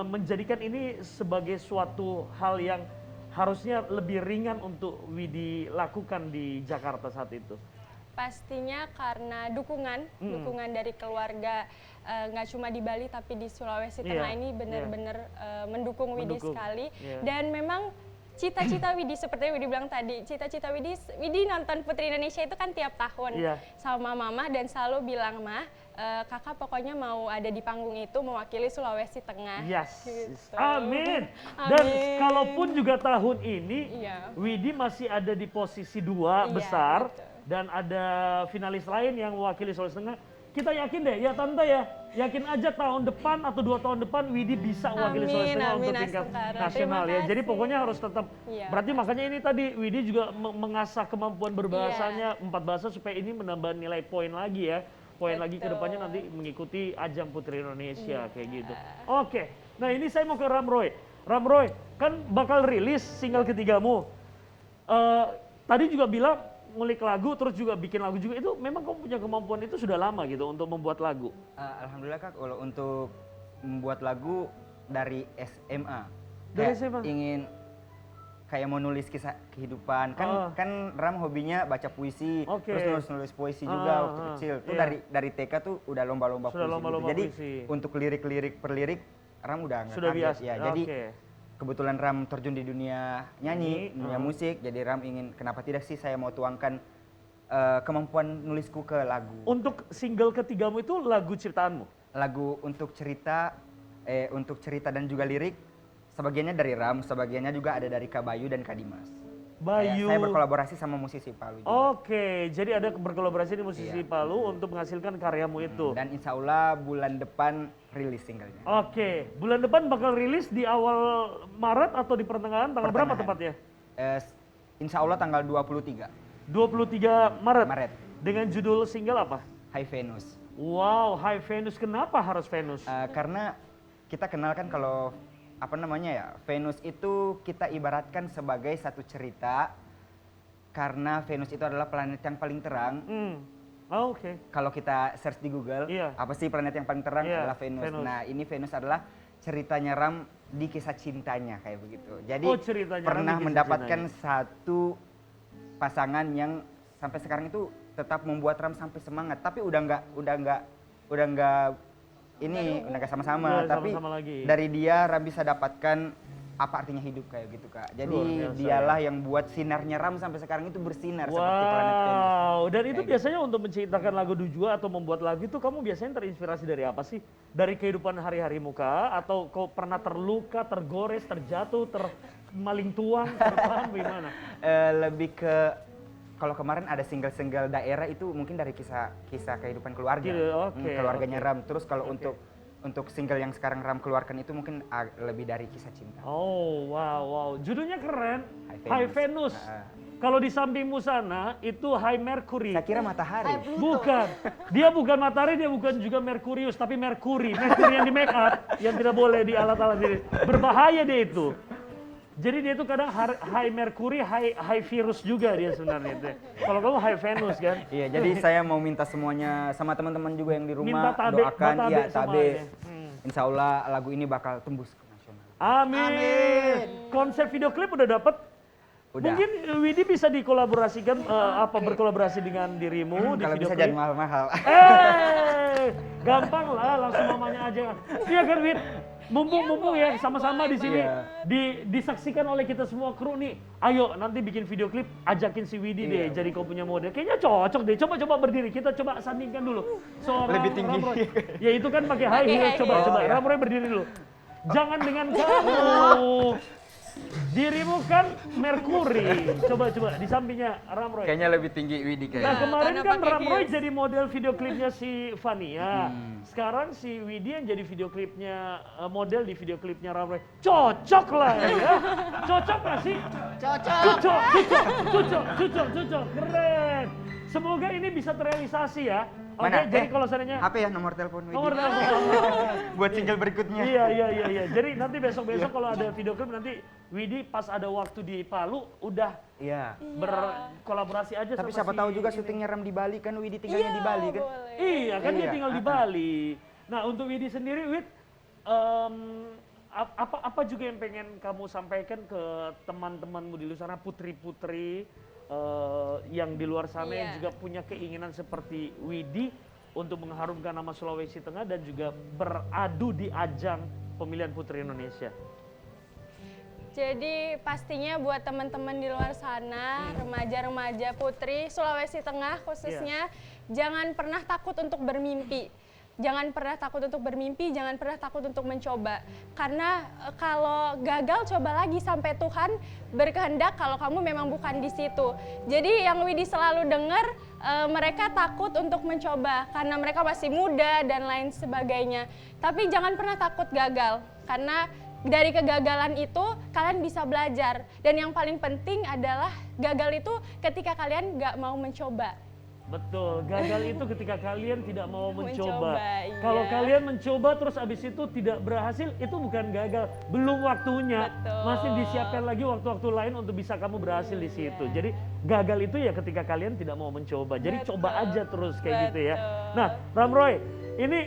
[SPEAKER 2] menjadikan ini sebagai suatu hal yang harusnya lebih ringan untuk Widi lakukan di Jakarta saat itu?
[SPEAKER 5] Pastinya karena dukungan dari keluarga, nggak cuma di Bali tapi di Sulawesi Tengah
[SPEAKER 2] Iya,
[SPEAKER 5] ini benar-benar mendukung Widi
[SPEAKER 2] Mendukung,
[SPEAKER 5] sekali.
[SPEAKER 2] iya.
[SPEAKER 5] Dan memang cita-cita Widi seperti yang Widi bilang tadi, cita-cita Widi nonton Putri Indonesia itu kan tiap tahun
[SPEAKER 2] Iya.
[SPEAKER 5] sama mama, dan selalu bilang, "Mah, kakak pokoknya mau ada di panggung itu mewakili Sulawesi Tengah."
[SPEAKER 2] Yes.
[SPEAKER 5] Gitu.
[SPEAKER 2] Amin. Dan
[SPEAKER 5] Amin.
[SPEAKER 2] kalaupun juga tahun ini
[SPEAKER 5] Iya.
[SPEAKER 2] Widi masih ada di posisi 2
[SPEAKER 5] Iya,
[SPEAKER 2] besar
[SPEAKER 5] betul.
[SPEAKER 2] dan ada finalis lain yang mewakili Sulawesi Tengah. Kita yakin deh ya Tante ya, yakin aja tahun depan atau 2 tahun depan Widi bisa mewakili Sulawesi
[SPEAKER 5] Amin,
[SPEAKER 2] Tengah
[SPEAKER 5] amin,
[SPEAKER 2] untuk tingkat
[SPEAKER 5] Astagfirullah.
[SPEAKER 2] nasional
[SPEAKER 5] Terima
[SPEAKER 2] ya. Jadi
[SPEAKER 5] kasih.
[SPEAKER 2] pokoknya harus tetap.
[SPEAKER 5] Iya.
[SPEAKER 2] Berarti makanya ini tadi Widi juga mengasah kemampuan berbahasanya
[SPEAKER 5] Iya.
[SPEAKER 2] 4 bahasa supaya ini menambah nilai poin lagi ya. Poin lagi ke
[SPEAKER 5] Betul.
[SPEAKER 2] depannya nanti mengikuti ajang Putri Indonesia
[SPEAKER 5] Iya.
[SPEAKER 2] kayak gitu. Oke. Nah, ini saya mau ke Ramroy. Ramroy, kan bakal rilis single ketigamu. Tadi juga bilang ngulik lagu terus juga bikin lagu juga, itu memang kamu punya kemampuan itu sudah lama gitu untuk membuat lagu.
[SPEAKER 4] Alhamdulillah Kak, kalau untuk membuat lagu dari SMA.
[SPEAKER 2] Dari
[SPEAKER 4] Kayak
[SPEAKER 2] SMA?
[SPEAKER 4] Ingin kayak mau nulis kisah kehidupan. Kan Ram hobinya baca puisi,
[SPEAKER 2] Oke.
[SPEAKER 4] terus nulis puisi juga waktu kecil. Tuh
[SPEAKER 2] iya.
[SPEAKER 4] dari TK tuh udah lomba-lomba
[SPEAKER 2] Sudah
[SPEAKER 4] puisi.
[SPEAKER 2] lomba-lomba
[SPEAKER 4] Jadi
[SPEAKER 2] puisi.
[SPEAKER 4] untuk lirik-lirik per lirik Ram udah nggak
[SPEAKER 2] Sudah
[SPEAKER 4] kaget
[SPEAKER 2] biasa.
[SPEAKER 4] ya. Jadi
[SPEAKER 2] Oke.
[SPEAKER 4] kebetulan Ram terjun di dunia nyanyi,
[SPEAKER 2] Nyanyi,
[SPEAKER 4] dunia musik. Jadi Ram ingin kenapa tidak sih saya mau tuangkan kemampuan nulisku ke lagu.
[SPEAKER 2] Untuk single ketigamu itu lagu ciptaanmu?
[SPEAKER 4] Lagu untuk cerita dan juga lirik sebagiannya dari Ram, sebagiannya juga ada dari Kak Bayu dan Kak Dimas.
[SPEAKER 2] Bayu.
[SPEAKER 4] Saya berkolaborasi sama musisi Palu juga.
[SPEAKER 2] Oke, jadi ada berkolaborasi di musisi
[SPEAKER 4] Iya.
[SPEAKER 2] Palu untuk menghasilkan karyamu itu.
[SPEAKER 4] Dan insya Allah bulan depan rilis singlenya.
[SPEAKER 2] Oke, bulan depan bakal rilis di awal Maret atau di pertengahan, tanggal berapa
[SPEAKER 4] Pertengahan.
[SPEAKER 2] tepatnya?
[SPEAKER 4] Insya Allah tanggal 23
[SPEAKER 2] 23 Maret.
[SPEAKER 4] Maret.
[SPEAKER 2] Dengan judul single apa?
[SPEAKER 4] Hai Venus.
[SPEAKER 2] Wow, Hai Venus. Kenapa harus Venus?
[SPEAKER 4] Karena kita kenal kan kalau Venus itu kita ibaratkan sebagai satu cerita karena Venus itu adalah planet yang paling terang.
[SPEAKER 2] Oke.
[SPEAKER 4] Kalau kita search di Google,
[SPEAKER 2] Iya.
[SPEAKER 4] apa sih planet yang paling terang?
[SPEAKER 2] Iya,
[SPEAKER 4] Adalah Venus.
[SPEAKER 2] Venus.
[SPEAKER 4] Nah, ini Venus adalah ceritanya Ram di kisah cintanya kayak begitu. Jadi
[SPEAKER 2] Oh, ceritanya Ram
[SPEAKER 4] pernah
[SPEAKER 2] di kisah
[SPEAKER 4] mendapatkan
[SPEAKER 2] cintanya.
[SPEAKER 4] satu pasangan yang sampai sekarang itu tetap membuat Ram sampai semangat, tapi udah nggak sama-sama,
[SPEAKER 2] Nggak
[SPEAKER 4] tapi
[SPEAKER 2] sama-sama lagi.
[SPEAKER 4] dari dia Ram bisa dapatkan apa artinya hidup kayak gitu Kak. Jadi
[SPEAKER 2] Luar biasa,
[SPEAKER 4] dialah yang buat sinarnya Ram sampai sekarang itu bersinar seperti planet Venus.
[SPEAKER 2] Wow, dan itu
[SPEAKER 4] Kayak
[SPEAKER 2] biasanya untuk menciptakan lagu Dujua atau membuat lagu itu kamu biasanya terinspirasi dari apa sih? Dari kehidupan hari-harimu kah? Atau kau pernah terluka, tergores, terjatuh, termaling tuang, terpaham gimana?
[SPEAKER 4] Lebih ke kalau kemarin ada single-single daerah itu mungkin dari kisah kehidupan keluarga.
[SPEAKER 2] Gitu, oke,
[SPEAKER 4] Keluarganya
[SPEAKER 2] oke.
[SPEAKER 4] Ram. Terus kalau
[SPEAKER 2] Oke.
[SPEAKER 4] untuk single yang sekarang Ram keluarkan itu mungkin lebih dari kisah cinta.
[SPEAKER 2] Oh, wow. Judulnya keren,
[SPEAKER 4] Hai
[SPEAKER 2] Hai Venus. Kalau di sampingmu sana itu Hai Mercury.
[SPEAKER 4] Saya kira matahari.
[SPEAKER 2] Bukan. Dia bukan matahari, dia bukan juga Merkurius, tapi Merkuri. Merkuri yang di make up, yang tidak boleh di alat-alat ini. Berbahaya dia itu. Jadi dia itu kadang Hai Merkuri, Hai virus juga dia sebenarnya itu. Kalau kamu Hai Venus kan?
[SPEAKER 4] Iya, jadi saya mau minta semuanya sama teman-teman juga yang di
[SPEAKER 2] Minta
[SPEAKER 4] rumah
[SPEAKER 2] tabe,
[SPEAKER 4] doakan
[SPEAKER 2] batabe
[SPEAKER 4] ya
[SPEAKER 2] sama
[SPEAKER 4] tabe.
[SPEAKER 2] aja.
[SPEAKER 4] Insya Allah lagu ini bakal tembus ke nasional.
[SPEAKER 2] Amin. Konsep video klip udah dapet?
[SPEAKER 4] Udah.
[SPEAKER 2] Mungkin Widi bisa dikolaborasikan berkolaborasi dengan dirimu di
[SPEAKER 4] Kalau
[SPEAKER 2] video
[SPEAKER 4] bisa
[SPEAKER 2] klip.
[SPEAKER 4] jangan mahal-mahal.
[SPEAKER 2] Gampang lah, langsung mamanya aja. Iya kan, Wid? Mumpung ya sama-sama di sini
[SPEAKER 4] Iya.
[SPEAKER 2] disaksikan oleh kita semua kru nih. Ayo nanti bikin video klip, ajakin si Widi deh jadi kau punya model. Kayaknya cocok deh. Coba berdiri. Kita coba sandingkan dulu. Seorang
[SPEAKER 4] Lebih tinggi.
[SPEAKER 2] Ramroy. Ya itu kan pakai high heels. Coba
[SPEAKER 4] ya.
[SPEAKER 2] Ramroy berdiri dulu. Jangan dengan kamu. Dirimu kan Merkuri. Coba di sampingnya Ramroy.
[SPEAKER 4] Kayaknya lebih tinggi Widi
[SPEAKER 2] Nah
[SPEAKER 4] kayaknya.
[SPEAKER 2] kemarin
[SPEAKER 5] karena
[SPEAKER 2] kan
[SPEAKER 5] pakai
[SPEAKER 2] Ramroy
[SPEAKER 5] heels.
[SPEAKER 2] jadi model video klipnya si Fania. Sekarang si Widi yang jadi video klipnya model di video klipnya Ramroy. Cocok lah ya. Cocok gak sih?
[SPEAKER 3] Cocok.
[SPEAKER 2] Cocok. Keren. Semoga ini bisa terrealisasi ya. Oke, jadi kalau seandainya
[SPEAKER 4] HP ya nomor telepon Widi.
[SPEAKER 2] nomor telepon.
[SPEAKER 4] Buat single berikutnya.
[SPEAKER 2] Iya. Jadi nanti besok-besok kalau ada video klip nanti Widi pas ada waktu di Palu udah
[SPEAKER 4] Iya.
[SPEAKER 2] berkolaborasi aja
[SPEAKER 4] Tapi
[SPEAKER 2] sama
[SPEAKER 4] siapa
[SPEAKER 2] si
[SPEAKER 4] tahu juga
[SPEAKER 2] ini.
[SPEAKER 4] syutingnya Ram di Bali kan, Widi tinggalnya di Bali kan.
[SPEAKER 5] Boleh.
[SPEAKER 2] Iya, kan dia
[SPEAKER 4] Iya,
[SPEAKER 2] tinggal di Bali. Nah, untuk Widi sendiri, Wid, apa juga yang pengen kamu sampaikan ke teman-temanmu di luar sana, putri-putri yang di luar sana yang
[SPEAKER 5] Iya.
[SPEAKER 2] juga punya keinginan seperti Widi untuk mengharumkan nama Sulawesi Tengah dan juga beradu di ajang pemilihan Putri Indonesia.
[SPEAKER 5] Jadi pastinya buat teman-teman di luar sana, remaja-remaja putri Sulawesi Tengah khususnya, jangan pernah takut untuk bermimpi. Jangan pernah takut untuk bermimpi, jangan pernah takut untuk mencoba. Karena kalau gagal coba lagi sampai Tuhan berkehendak kalau kamu memang bukan di situ. Jadi yang Widi selalu dengar, mereka takut untuk mencoba karena mereka masih muda dan lain sebagainya. Tapi jangan pernah takut gagal karena dari kegagalan itu kalian bisa belajar. Dan yang paling penting adalah gagal itu ketika kalian nggak mau mencoba.
[SPEAKER 2] Betul, gagal itu ketika kalian tidak mau mencoba.
[SPEAKER 5] Mencoba, iya.
[SPEAKER 2] Kalau kalian mencoba terus abis itu tidak berhasil, itu bukan gagal, belum waktunya.
[SPEAKER 5] Betul.
[SPEAKER 2] Masih disiapkan lagi waktu-waktu lain untuk bisa kamu berhasil di situ. Jadi gagal itu ya ketika kalian tidak mau mencoba. Jadi
[SPEAKER 5] Betul.
[SPEAKER 2] coba aja terus kayak gitu ya.
[SPEAKER 5] Betul.
[SPEAKER 2] Nah, Ramroy, ini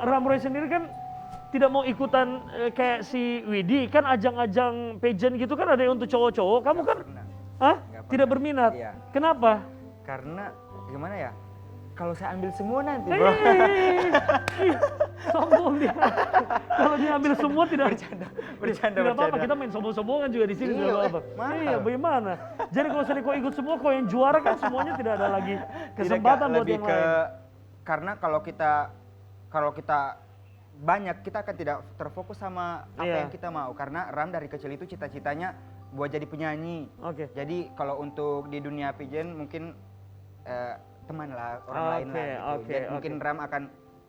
[SPEAKER 2] Ramroy sendiri kan tidak mau ikutan kayak si Widi, kan ajang-ajang pageant gitu kan ada yang untuk cowok-cowok. Kamu kan,
[SPEAKER 4] pernah.
[SPEAKER 2] hah?
[SPEAKER 4] Nggak
[SPEAKER 2] Tidak
[SPEAKER 4] pernah.
[SPEAKER 2] berminat.
[SPEAKER 4] Iya.
[SPEAKER 2] Kenapa?
[SPEAKER 4] Karena gimana ya? Kalau saya ambil semua nanti, bro.
[SPEAKER 2] Ih, sombong dia. Kalau dia ambil semua tidak
[SPEAKER 4] Bercanda.
[SPEAKER 2] tidak apa-apa, kita main sombong-sombongan juga di sini
[SPEAKER 4] Iya,
[SPEAKER 2] tidak apa-apa.
[SPEAKER 4] mahal.
[SPEAKER 2] Iya, bagaimana? Jadi kalau saya kau ikut semua, kau yang juara kan semuanya tidak ada lagi kesempatan buat
[SPEAKER 4] lebih
[SPEAKER 2] yang
[SPEAKER 4] ke
[SPEAKER 2] lain.
[SPEAKER 4] karena kalau kita banyak, kita akan tidak terfokus sama apa
[SPEAKER 2] Iya.
[SPEAKER 4] yang kita mau. Karena Ram dari kecil itu cita-citanya buat jadi penyanyi.
[SPEAKER 2] Oke.
[SPEAKER 4] Jadi kalau untuk di dunia pageant mungkin teman lah, orang lain lah gitu.
[SPEAKER 2] Oke,
[SPEAKER 4] Jadi mungkin Ram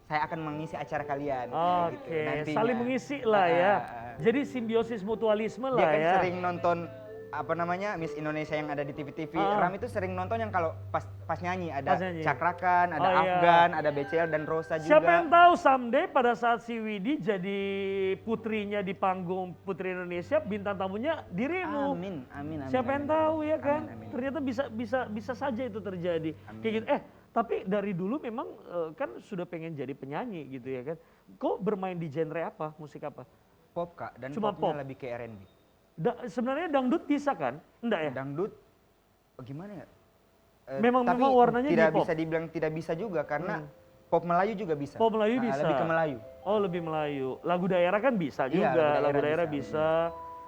[SPEAKER 4] saya akan mengisi acara kalian.
[SPEAKER 2] Oke,
[SPEAKER 4] nantinya.
[SPEAKER 2] saling mengisi lah ya.
[SPEAKER 4] Ah.
[SPEAKER 2] Jadi simbiosis mutualisme
[SPEAKER 4] Dia
[SPEAKER 2] lah
[SPEAKER 4] kan
[SPEAKER 2] ya.
[SPEAKER 4] sering nonton Miss Indonesia yang ada di TV-TV.
[SPEAKER 2] Ah.
[SPEAKER 4] Ram itu sering nonton yang kalau pas nyanyi ada
[SPEAKER 2] Pas nyanyi.
[SPEAKER 4] Cakrakan, ada
[SPEAKER 2] Oh, iya.
[SPEAKER 4] Afgan, ada BCL dan Rosa juga.
[SPEAKER 2] Siapa yang tahu someday pada saat si Widi jadi putrinya di panggung Putri Indonesia, bintang tamunya dirimu.
[SPEAKER 4] Amin.
[SPEAKER 2] Siapa yang tahu ya kan?
[SPEAKER 4] Amin.
[SPEAKER 2] Ternyata bisa saja itu terjadi.
[SPEAKER 4] Amin.
[SPEAKER 2] Kayak gitu. Tapi dari dulu memang kan sudah pengen jadi penyanyi gitu ya kan. Kok bermain di genre apa? Musik apa?
[SPEAKER 4] Pop Kak, dan
[SPEAKER 2] Cuma
[SPEAKER 4] popnya
[SPEAKER 2] pop?
[SPEAKER 4] lebih ke R&B.
[SPEAKER 2] Sebenarnya dangdut bisa kan? Enggak ya?
[SPEAKER 4] Dangdut gimana ya?
[SPEAKER 2] Memang
[SPEAKER 4] Tapi
[SPEAKER 2] warnanya
[SPEAKER 4] tidak
[SPEAKER 2] di pop.
[SPEAKER 4] bisa dibilang tidak bisa juga karena pop Melayu juga bisa.
[SPEAKER 2] Pop Melayu bisa.
[SPEAKER 4] Lebih ke Melayu.
[SPEAKER 2] Oh, lebih Melayu. Lagu daerah kan bisa
[SPEAKER 4] Iya,
[SPEAKER 2] juga.
[SPEAKER 4] lagu
[SPEAKER 2] Lagu daerah
[SPEAKER 4] daerah
[SPEAKER 2] bisa.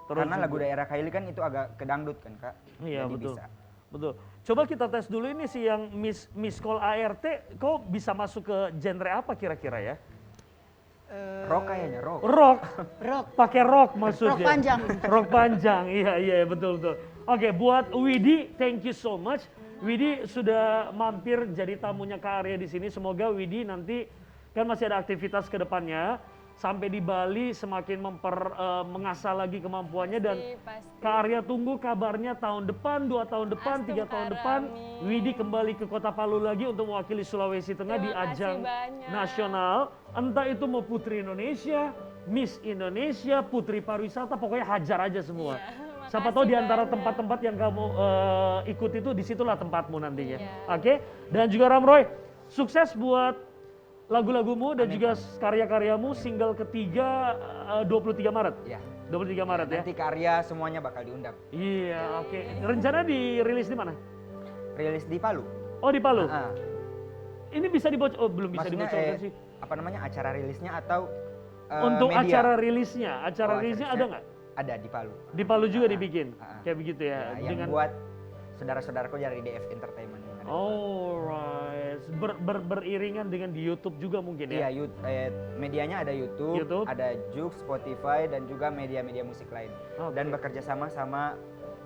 [SPEAKER 2] Terus
[SPEAKER 4] Karena lagu
[SPEAKER 2] juga-
[SPEAKER 4] daerah Kylie kan itu agak ke dangdut kan Kak.
[SPEAKER 2] Iya,
[SPEAKER 4] Jadi
[SPEAKER 2] betul.
[SPEAKER 4] bisa.
[SPEAKER 2] Betul. Coba kita tes dulu ini sih yang Miss Call ART, kok bisa masuk ke genre apa kira-kira ya?
[SPEAKER 4] Rock kayaknya, rock.
[SPEAKER 2] Rock.
[SPEAKER 3] Rock.
[SPEAKER 2] Pakai rock maksudnya.
[SPEAKER 3] Rock panjang.
[SPEAKER 2] Rock panjang. Iya betul. Oke, buat Widi, thank you so much. Widi sudah mampir jadi tamunya Kak Arya di sini. Semoga Widi nanti kan masih ada aktivitas ke depannya. Sampai di Bali semakin mengasah lagi kemampuannya dan
[SPEAKER 5] Pasti.
[SPEAKER 2] Kak Arya tunggu kabarnya tahun depan, 2 tahun depan, 3 tahun depan,
[SPEAKER 5] Amin.
[SPEAKER 2] Widi kembali ke Kota Palu lagi untuk mewakili Sulawesi Tengah di
[SPEAKER 5] Terima kasih
[SPEAKER 2] ajang
[SPEAKER 5] banyak.
[SPEAKER 2] nasional. Entah itu mau Putri Indonesia, Miss Indonesia, Putri Pariwisata, pokoknya hajar aja semua.
[SPEAKER 5] Iya,
[SPEAKER 2] Siapa
[SPEAKER 5] makasih
[SPEAKER 2] tahu di antara
[SPEAKER 5] banyak.
[SPEAKER 2] tempat-tempat yang kamu ikut itu, disitulah tempatmu nantinya.
[SPEAKER 5] Iya.
[SPEAKER 2] Oke? Dan juga Ramroy, sukses buat lagu-lagumu dan juga karya-karyamu single ketiga 23 Maret.
[SPEAKER 4] Iya.
[SPEAKER 2] 23 Maret ya.
[SPEAKER 4] Nanti karya semuanya bakal diundang.
[SPEAKER 2] Iya, oke. Rencana dirilis di mana?
[SPEAKER 4] Rilis di Palu.
[SPEAKER 2] Oh, di Palu.
[SPEAKER 4] Ah.
[SPEAKER 2] Ini bisa dibocor? Oh, belum bisa
[SPEAKER 4] Maksudnya
[SPEAKER 2] dibocorkan sih.
[SPEAKER 4] apa namanya acara rilisnya atau
[SPEAKER 2] Untuk
[SPEAKER 4] media?
[SPEAKER 2] acara rilisnya, acara
[SPEAKER 4] Oh,
[SPEAKER 2] rilisnya
[SPEAKER 4] acara
[SPEAKER 2] ada nggak?
[SPEAKER 4] Ada di Palu.
[SPEAKER 2] Di Palu juga
[SPEAKER 4] Ah,
[SPEAKER 2] dibikin,
[SPEAKER 4] ah.
[SPEAKER 2] kayak begitu ya.
[SPEAKER 4] Ya, yang buat saudara-saudaraku dari DF Entertainment. yang ada di Palu.
[SPEAKER 2] Alright, beriringan dengan di YouTube juga mungkin
[SPEAKER 4] Iya,
[SPEAKER 2] ya.
[SPEAKER 4] medianya ada YouTube,
[SPEAKER 2] YouTube.
[SPEAKER 4] ada Joox, Spotify, dan juga media-media musik lain.
[SPEAKER 2] Oke.
[SPEAKER 4] Dan bekerja sama sama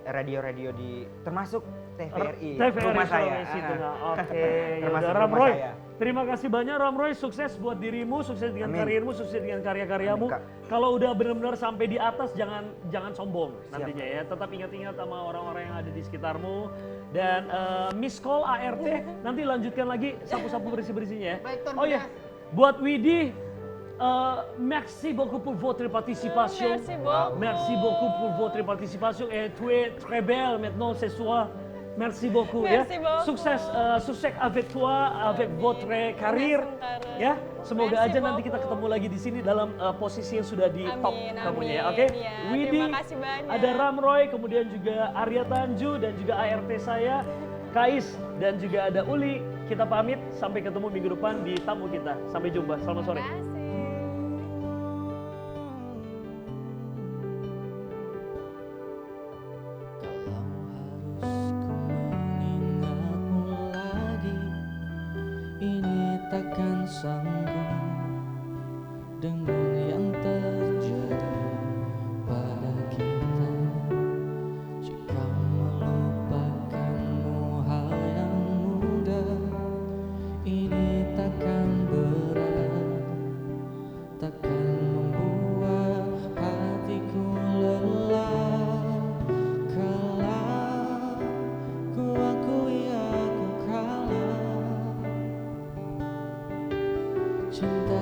[SPEAKER 4] radio-radio termasuk TVRI,
[SPEAKER 2] TVRI
[SPEAKER 4] rumah saya.
[SPEAKER 2] Sulawesi
[SPEAKER 4] Ah.
[SPEAKER 2] Tengah. Oke, ya
[SPEAKER 4] Termasuk
[SPEAKER 2] udah,
[SPEAKER 4] rumah
[SPEAKER 2] Ramroy.
[SPEAKER 4] saya.
[SPEAKER 2] Terima kasih banyak Ramroy, sukses buat dirimu, sukses dengan
[SPEAKER 4] Amin.
[SPEAKER 2] karirmu, sukses dengan karya-karyamu.
[SPEAKER 4] Amin, Kak.
[SPEAKER 2] Kalau udah benar-benar sampai di atas jangan sombong
[SPEAKER 4] Siap.
[SPEAKER 2] nantinya ya. Tetap ingat-ingat sama orang-orang yang ada di sekitarmu Dan miss call ART, nanti lanjutkan lagi sapu-sapu bersih-bersihnya ya.
[SPEAKER 3] Baik, Tuan
[SPEAKER 2] Oh ya,
[SPEAKER 3] Muda.
[SPEAKER 2] buat Widi, merci beaucoup pour votre participation.
[SPEAKER 5] Merci beaucoup.
[SPEAKER 2] Merci beaucoup pour votre participation et tu es très belle maintenant ce soir. Merci beaucoup ya.
[SPEAKER 5] Merci beaucoup.
[SPEAKER 2] Sukses sukses avec toi, avec votre carrière ya. Semoga
[SPEAKER 5] Merci
[SPEAKER 2] aja nanti kita
[SPEAKER 5] beaucoup.
[SPEAKER 2] ketemu lagi di sini dalam posisi yang sudah di top
[SPEAKER 5] Amin,
[SPEAKER 2] kamunya ya.
[SPEAKER 5] amin.
[SPEAKER 2] Oke.
[SPEAKER 5] Iya,
[SPEAKER 2] Widi,
[SPEAKER 5] terima kasih banyak.
[SPEAKER 2] ada Ramroy, kemudian juga Arya Tanju dan juga ART saya, Kais dan juga ada Uli. Kita pamit sampai ketemu minggu depan di tamu kita. Sampai jumpa. Selamat sore.
[SPEAKER 5] Terima kasih.
[SPEAKER 1] Kalau harus ku mengingatmu lagi, ini takkan sanggup dengan yang terjadi pada kita. Jika melupakanmu hal yang mudah, ini takkan berat, takkan membuat hatiku lelah. Kalah, ku akui aku kalah. Cinta